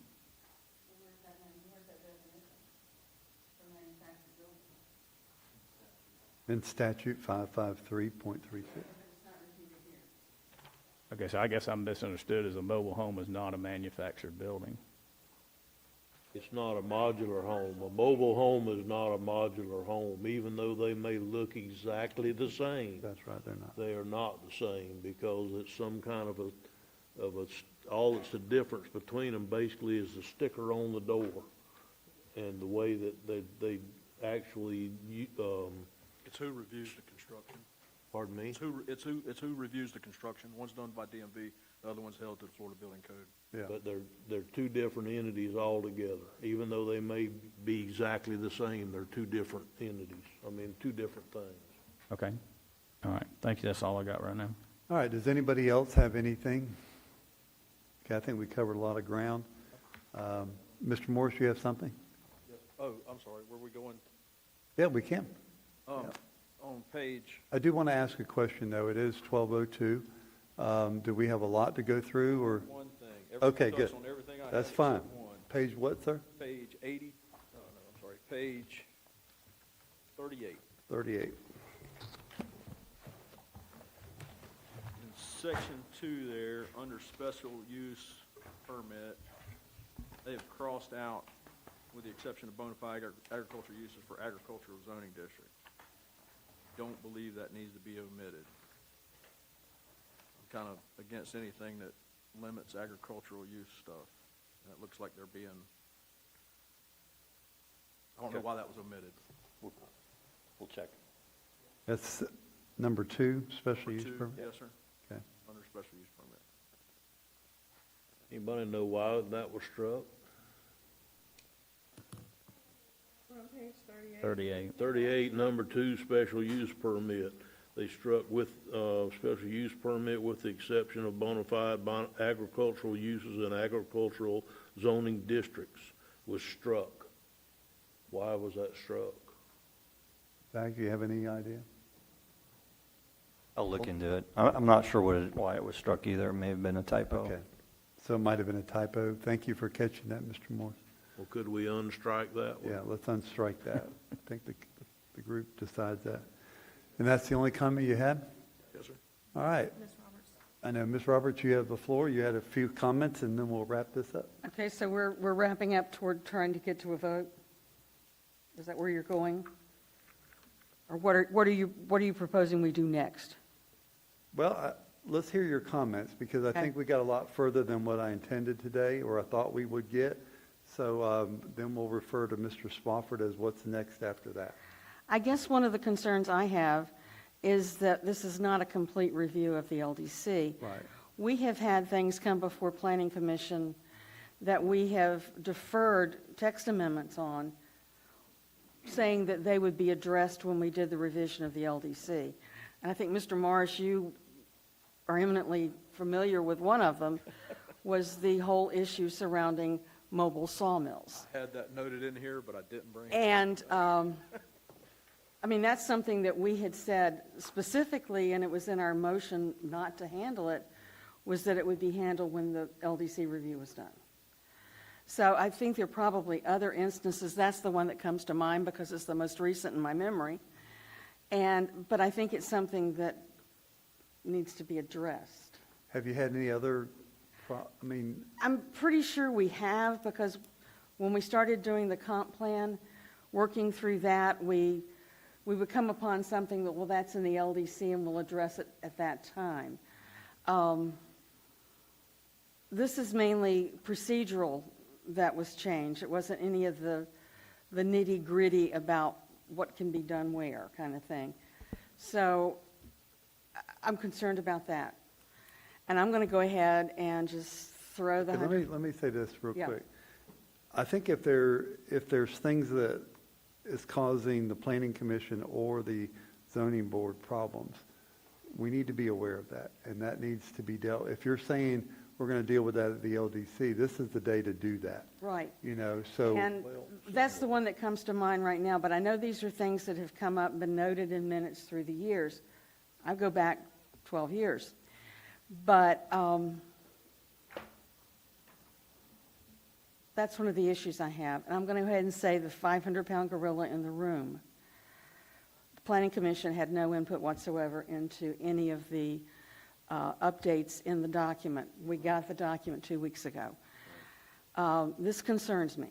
In statute 553.36. Okay, so I guess I'm misunderstood as a mobile home is not a manufactured building. It's not a modular home. A mobile home is not a modular home, even though they may look exactly the same. That's right, they're not. They are not the same because it's some kind of all that's the difference between them basically is the sticker on the door and the way that they actually, It's who reviews the construction. pardon me? It's who reviews the construction. One's done by DMV, the other one's held to the Florida Building Code. Yeah. But they're two different entities altogether. Even though they may be exactly the same, they're two different entities. I mean, two different things. Okay. All right. Thank you. That's all I got right now. All right, does anybody else have anything? Okay, I think we covered a lot of ground. Mr. Morris, you have something? Oh, I'm sorry, were we going, Yeah, we can. on page, I do want to ask a question, though. It is 12:02. Do we have a lot to go through, or? one thing. Okay, good. On everything I have That's except fine. one. Page what, sir? Page 80, no, I'm sorry, page 38. 38. In section 2 there, under special use permit, they have crossed out, with the exception of bona fide agricultural uses for agricultural zoning district. Don't believe that needs to be omitted. I'm kind of against anything that limits agricultural use stuff. And it looks like they're being, I don't know why that was omitted. We'll check. That's number 2, special use Two, permit? yes, sir, Okay. under special use permit. Anybody know why that was struck? 38. 38, number 2, special use permit. They struck with, special use permit with the exception of bona fide agricultural uses in agricultural zoning districts was struck. Why was that struck? Zach, do you have any idea? I'll look into it. I'm not sure why it was struck either. It may have been a typo. Okay. So it might have been a typo. Thank you for catching that, Mr. Morris. Well, could we unstrike that one? Yeah, let's unstrike that. I think the group decides that. And that's the only comment you had? Yes, sir. All right. Ms. Roberts? I know, Ms. Roberts, you have the floor. You had a few comments, and then we'll wrap this up. Okay, so we're wrapping up toward trying to get to a vote? Is that where you're going? Or what are you proposing we do next? Well, let's hear your comments, because I Okay. think we got a lot further than what I intended today, or I thought we would get. So then we'll refer to Mr. Spofford as what's next after that. I guess one of the concerns I have is that this is not a complete review of the LDC. Right. We have had things come before Planning Commission that we have deferred text amendments on, saying that they would be addressed when we did the revision of the LDC. And I think, Mr. Morris, you are eminently familiar with one of them, was the whole issue surrounding mobile sawmills. I had that noted in here, but I didn't bring it. And, I mean, that's something that we had said specifically, and it was in our motion not to handle it, was that it would be handled when the LDC review was done. So I think there are probably other instances. That's the one that comes to mind because it's the most recent in my memory. But I think it's something that needs to be addressed. Have you had any other, I'm pretty sure we have, because when we started doing the comp plan, working through that, we would come upon something that, well, that's in the LDC and we'll address it at that time. This is mainly procedural that was changed. It wasn't any of the nitty-gritty about what can be done where kind of thing. So I'm concerned about that. And I'm going to go ahead and just throw the... let me say this real Yeah. quick. I think if there's things that is causing the Planning Commission or the Zoning Board problems, we need to be aware of that, and that needs to be dealt. If you're saying we're going to deal with that at the LDC, this is the day to do that. Right. So... And that's the one that comes to mind right now, but I know these are things that have come up and been noted in minutes through the years. I go back 12 years. But that's one of the issues I have. And I'm going to go ahead and say the 500-pound gorilla in the room. The Planning Commission had no input whatsoever into any of the updates in the document. We got the document 2 weeks ago. This concerns me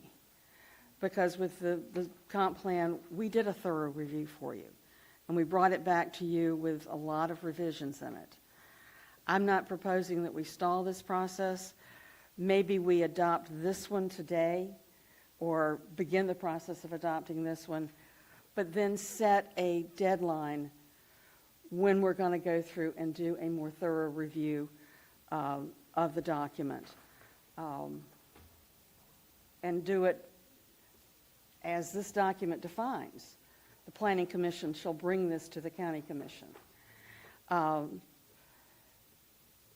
because with the comp plan, we did a thorough review for you, and we brought it back to you with a lot of revisions in it. I'm not proposing that we stall this process. Maybe we adopt this one today or begin the process of adopting this one, but then set a deadline when we're going to go through and do a more thorough review of the document. And do it as this document defines. The Planning Commission shall bring this to the County Commission.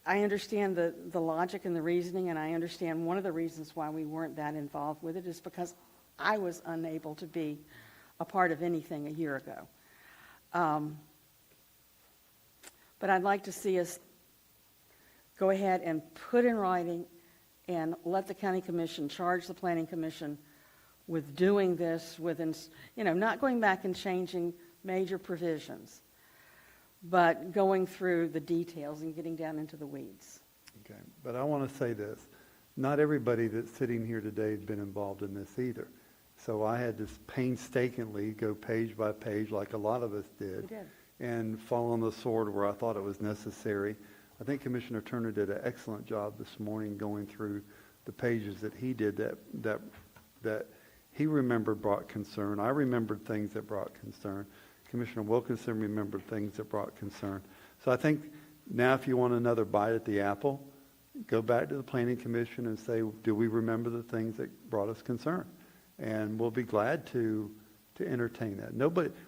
I understand the logic and the reasoning, and I understand one of the reasons why we weren't that involved with it is because I was unable to be a part of anything a year ago. But I'd like to see us go ahead and put in writing and let the County Commission charge the Planning Commission with doing this within, not going back and changing major provisions, but going through the details and getting down into the weeds. Okay, but I want to say this. Not everybody that's sitting here today has been involved in this either. So I had to painstakingly go page by page like a lot of us did. We did. And fall on the sword where I thought it was necessary. I think Commissioner Turner did an excellent job this morning going through the pages that he did that he remembered brought concern. I remembered things that brought concern. Commissioner Wilkinson remembered things that brought concern. So I think now if you want another bite at the apple, go back to the Planning Commission and say, do we remember the things that brought us concern? And we'll be glad to entertain that.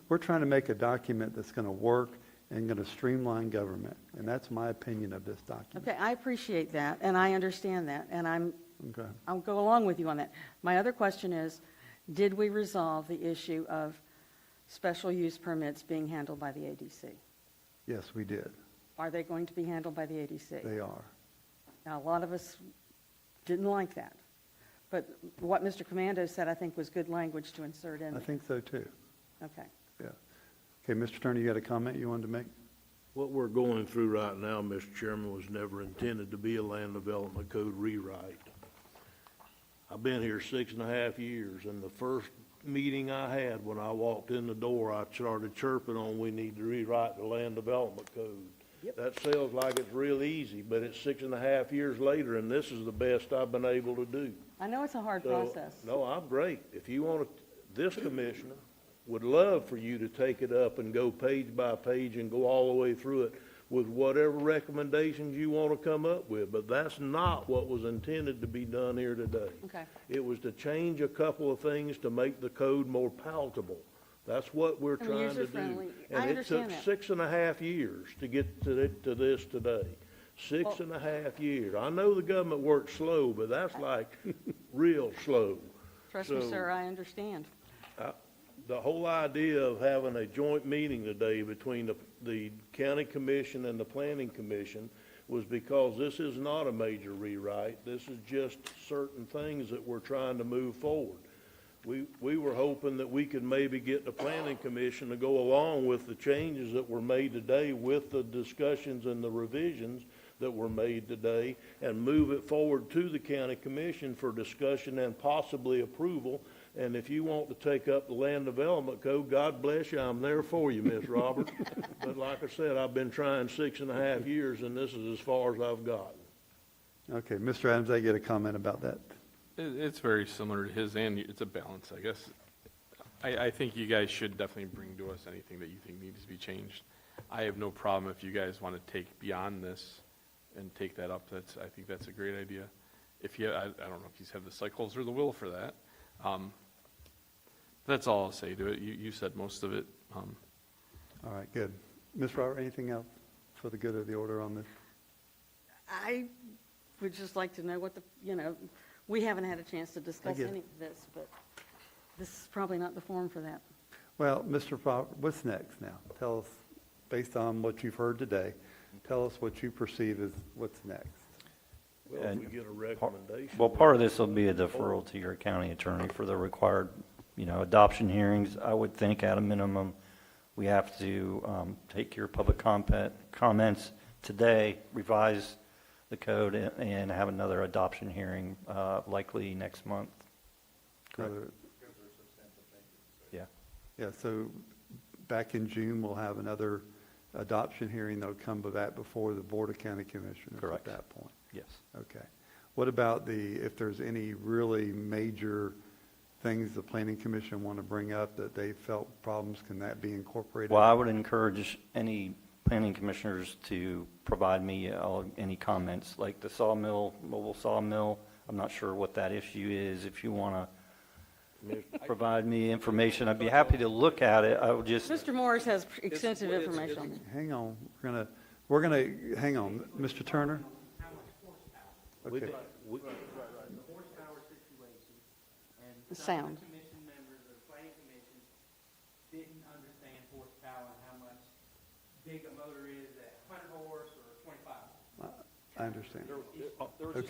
We're trying to make a document that's going to work and going to streamline government. And that's my opinion of this document. Okay, I appreciate that, and I understand that, and Okay. I'll go along with you on that. My other question is, did we resolve the issue of special use permits being handled by the ADC? Yes, we did. Are they going to be handled by the ADC? They are. Now, a lot of us didn't like that. But what Mr. Commando said, I think, was good language to insert in I there. think so too. Okay. Yeah. Okay, Mr. Turner, you got a comment you wanted to make? What we're going through right now, Mr. Chairman, was never intended to be a land development code rewrite. I've been here 6.5 years, and the first meeting I had when I walked in the door, I started chirping on we need to rewrite the land development code. Yep. That sounds like it's real easy, but it's 6.5 years later, and this is the best I've been able to do. I know it's a hard So, process. No, I'm great. If you want to, this commissioner would love for you to take it up and go page by page and go all the way through it with whatever recommendations you want to come up with, but that's not what was intended to be done here today. Okay. It was to change a couple of things to make the code more palatable. That's what we're And trying to do. user-friendly. I And it understand took that. 6.5 years to get to this today. 6.5 years. I know the government works slow, but that's like real slow. Trust me, So- sir, I understand. The whole idea of having a joint meeting today between the county commission and the planning commission was because this is not a major rewrite. This is just certain things that we're trying to move forward. We were hoping that we could maybe get the planning commission to go along with the changes that were made today with the discussions and the revisions that were made today and move it forward to the county commission for discussion and possibly approval. And if you want to take up the land development code, God bless you, I'm there for you, Miss Roberts. But like I said, I've been trying 6.5 years, and this is as far as I've gotten. Okay, Mr. Adams, I get a comment about that. It's very similar to his, and it's a balance, I guess. I think you guys should definitely bring to us anything that you think needs to be changed. I have no problem if you guys want to take beyond this and take that up. I think that's a great idea. I don't know if you have the cycles or the will for that. That's all I'll say to it. You said most of it. All right, good. Ms. Robert, anything else for the good of the order on this? I would just like to know what we haven't had a chance to discuss get it. any of this, but this is probably not the forum for that. Well, Mr. Robert, what's next now? Tell us, based on what you've heard today, tell us what you perceive as what's next. Well, if we get a recommendation. Well, part of this will be a deferral to your county attorney for the required, adoption hearings. I would think at a minimum, we have to take your public comments today, revise the code, and have another adoption hearing likely next month. Another- Yeah. Yeah, so back in June, we'll have another adoption hearing that'll come back before the Board of County Commissioners Correct. at that point. Yes. Okay. What about if there's any really major things the Planning Commission want to bring up that they felt problems, can that be incorporated? Well, I would encourage any planning commissioners to provide me any comments, like the mobile sawmill. I'm not sure what that issue is. If you want to provide me information, I'd be happy to look at it. I would just, Mr. Morris has extensive information on it. Hang on, we're gonna, hang on. Mr. Turner? We- Okay. we- Horsepower situation, and The some sound. of the commission members of the planning commission didn't understand horsepower and how much big a motor is at 100 horse or 25. I understand. There was just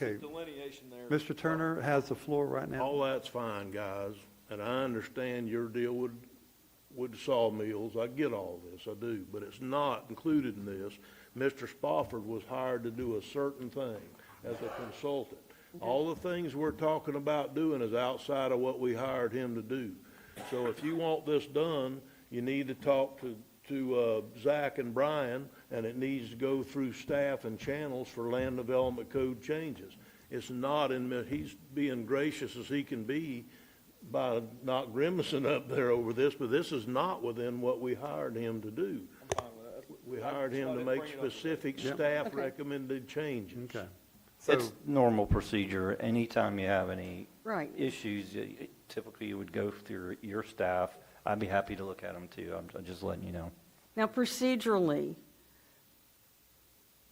Okay. a delineation there. Mr. Turner has the floor right now. All that's fine, guys, and I understand your deal with sawmills. I get all this, I do, but it's not included in this. Mr. Spofford was hired to do a certain thing as a consultant. All the things we're talking about doing is outside of what we hired him to do. So if you want this done, you need to talk to Zach and Brian, and it needs to go through staff and channels for land development code changes. It's not he's being gracious as he can be by not grimacing up there over this, but this is not within what we hired him to do. I'm fine with that. We hired him to Just make bring it up. specific Yep. staff Okay. recommended changes. Okay. it's So, normal procedure. Anytime you have any Right. issues, typically you would go through your staff. I'd be happy to look at them too. I'm just letting you know. Now, procedurally,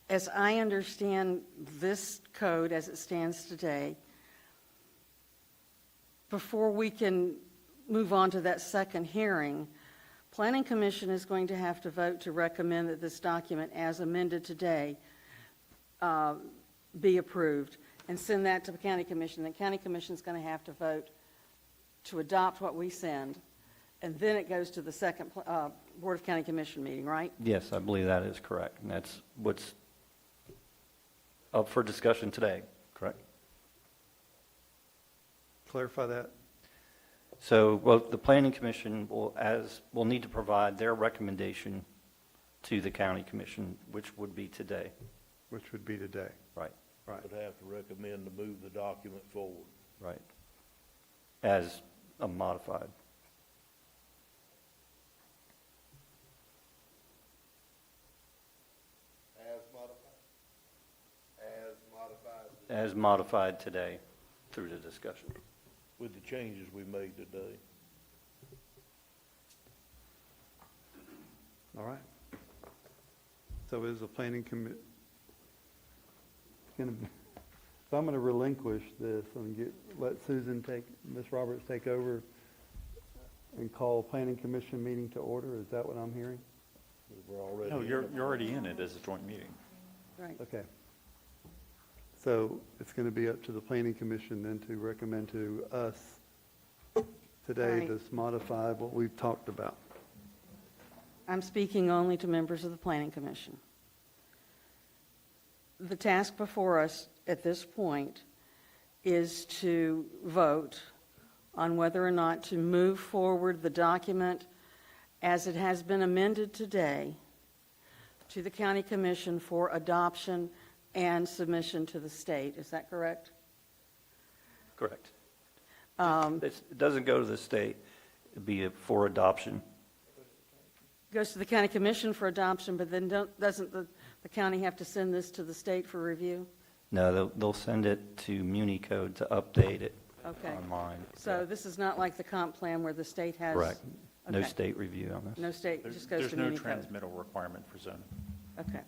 as I understand this code as it stands today, before we can move on to that second hearing, Planning Commission is going to have to vote to recommend that this document, as amended today, be approved, and send that to the County Commission. The County Commission is going to have to vote to adopt what we send, and then it goes to the second Board of County Commission meeting, right? Yes, I believe that is correct. And that's what's up for discussion today, correct? clarify that? So, well, the planning commission will need to provide their recommendation to the county commission, which would be today. Which would be today. Right, Right. Would have to recommend to move the document forward. right. As modified. as modified today through the discussion. with the changes we made today. All right. So is the planning commi, so I'm going to relinquish this and let Susan Ms. Roberts take over and call planning commission meeting to order. Is that what I'm hearing? We're already. No, you're already in it as a joint meeting. Right. Okay. So it's going to be up to the planning commission then to recommend to us today Right. this modify what we've talked about. I'm speaking only to members of the Planning Commission. The task before us at this point is to vote on whether or not to move forward the document as it has been amended today to the County Commission for adoption and submission to the state. Is that correct? Correct. It doesn't go to the state. It'd be for adoption. Goes to the County Commission for adoption, but then doesn't the county have to send this to the state for review? No, they'll send it to Muni Code to update it Okay. online. So this is not like the comp plan where the state has... Correct. No Okay. state review on this. No state, it just goes There's to no Muni Code. transmittal requirement for zoning. Okay.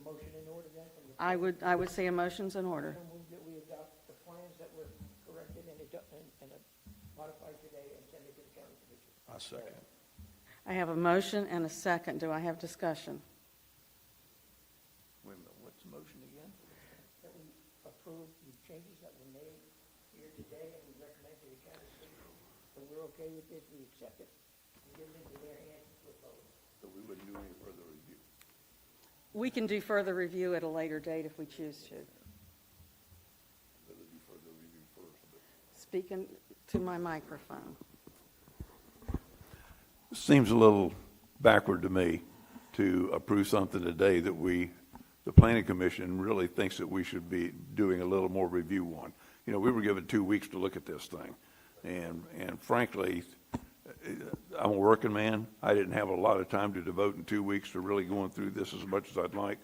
Motion in order then? From the- I would say a motion's in order. I move that we adopt the plans that were corrected and modified today and send it to the county commission. I second. I have a motion and a second. Do I have discussion? Wait a minute, what's the motion again? That we approve the changes that were made here today and we recommend to the county commission. So we're okay with this, we accept it, and give it into their hands to vote. So we wouldn't do any further review. We can do further review at a later date if we choose to. Better do further review first. Speaking to my microphone. Seems a little backward to me to approve something today that the planning commission really thinks that we should be doing a little more review on. You know, we were given 2 weeks to look at this thing. And frankly, I'm a working man. I didn't have a lot of time to devote in 2 weeks to really going through this as much as I'd like.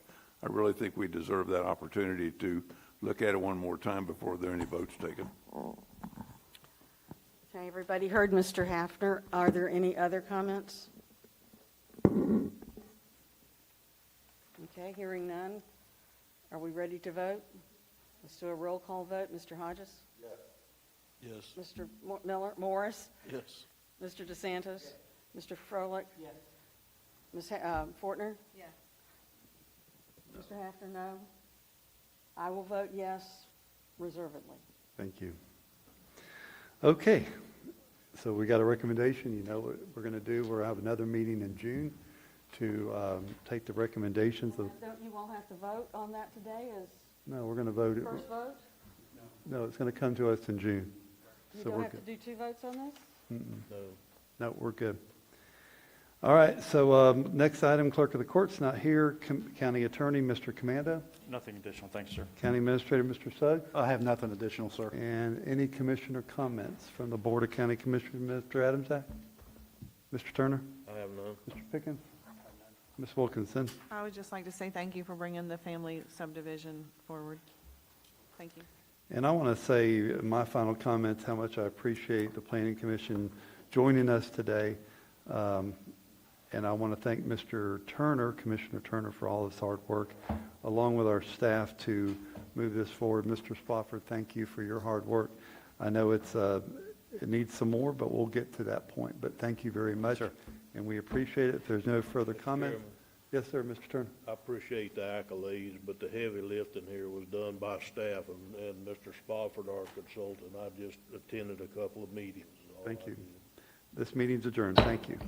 I really think we deserve that opportunity to look at it one more time before there are any votes taken. Okay, everybody heard Mr. Hafner. Are there any other comments? Okay, hearing none. Are we ready to vote? Let's do a roll call vote. Mr. Hodges? Yes. Mr. Morris? Yes. Mr. DeSantis? Mr. Froelich? Yes. Ms. Fortner? Yes. Mr. Hafner, no? I will vote yes reservedly. Thank you. Okay, so we got a recommendation. You know what we're going to do. We'll have another meeting in June to take the recommendations of, Don't you all have to vote on that today as no, we're going to vote. first vote? No, it's going to come to us in June. You So don't we're have to do two votes on this? No. No, we're good. All right, so next item, clerk of the court's not here. County attorney, Mr. Commando. Nothing additional, thanks, sir. County administrator, Mr. Sugg. I have nothing additional, sir. And any commissioner comments from the Board of County Commissioners, Mr. Adamsack? Mr. Turner? I have none. Mr. Pickens? Ms. Wilkinson? I would just like to say thank you for bringing the family subdivision forward. Thank you. And I want to say in my final comments how much I appreciate the Planning Commission joining us today. And I want to thank Mr. Turner, Commissioner Turner, for all his hard work, along with our staff to move this forward. Mr. Spofford, thank you for your hard work. I know it needs some more, but we'll get to that point. But thank you very much, and we appreciate it. If there's no further comments. Chairman. Yes, sir, Mr. Turner. I appreciate the accolades, but the heavy lifting here was done by staff and Mr. Spofford, our consultant. I just attended a couple of meetings. is all Thank I you. did. This meeting's adjourned. Thank you.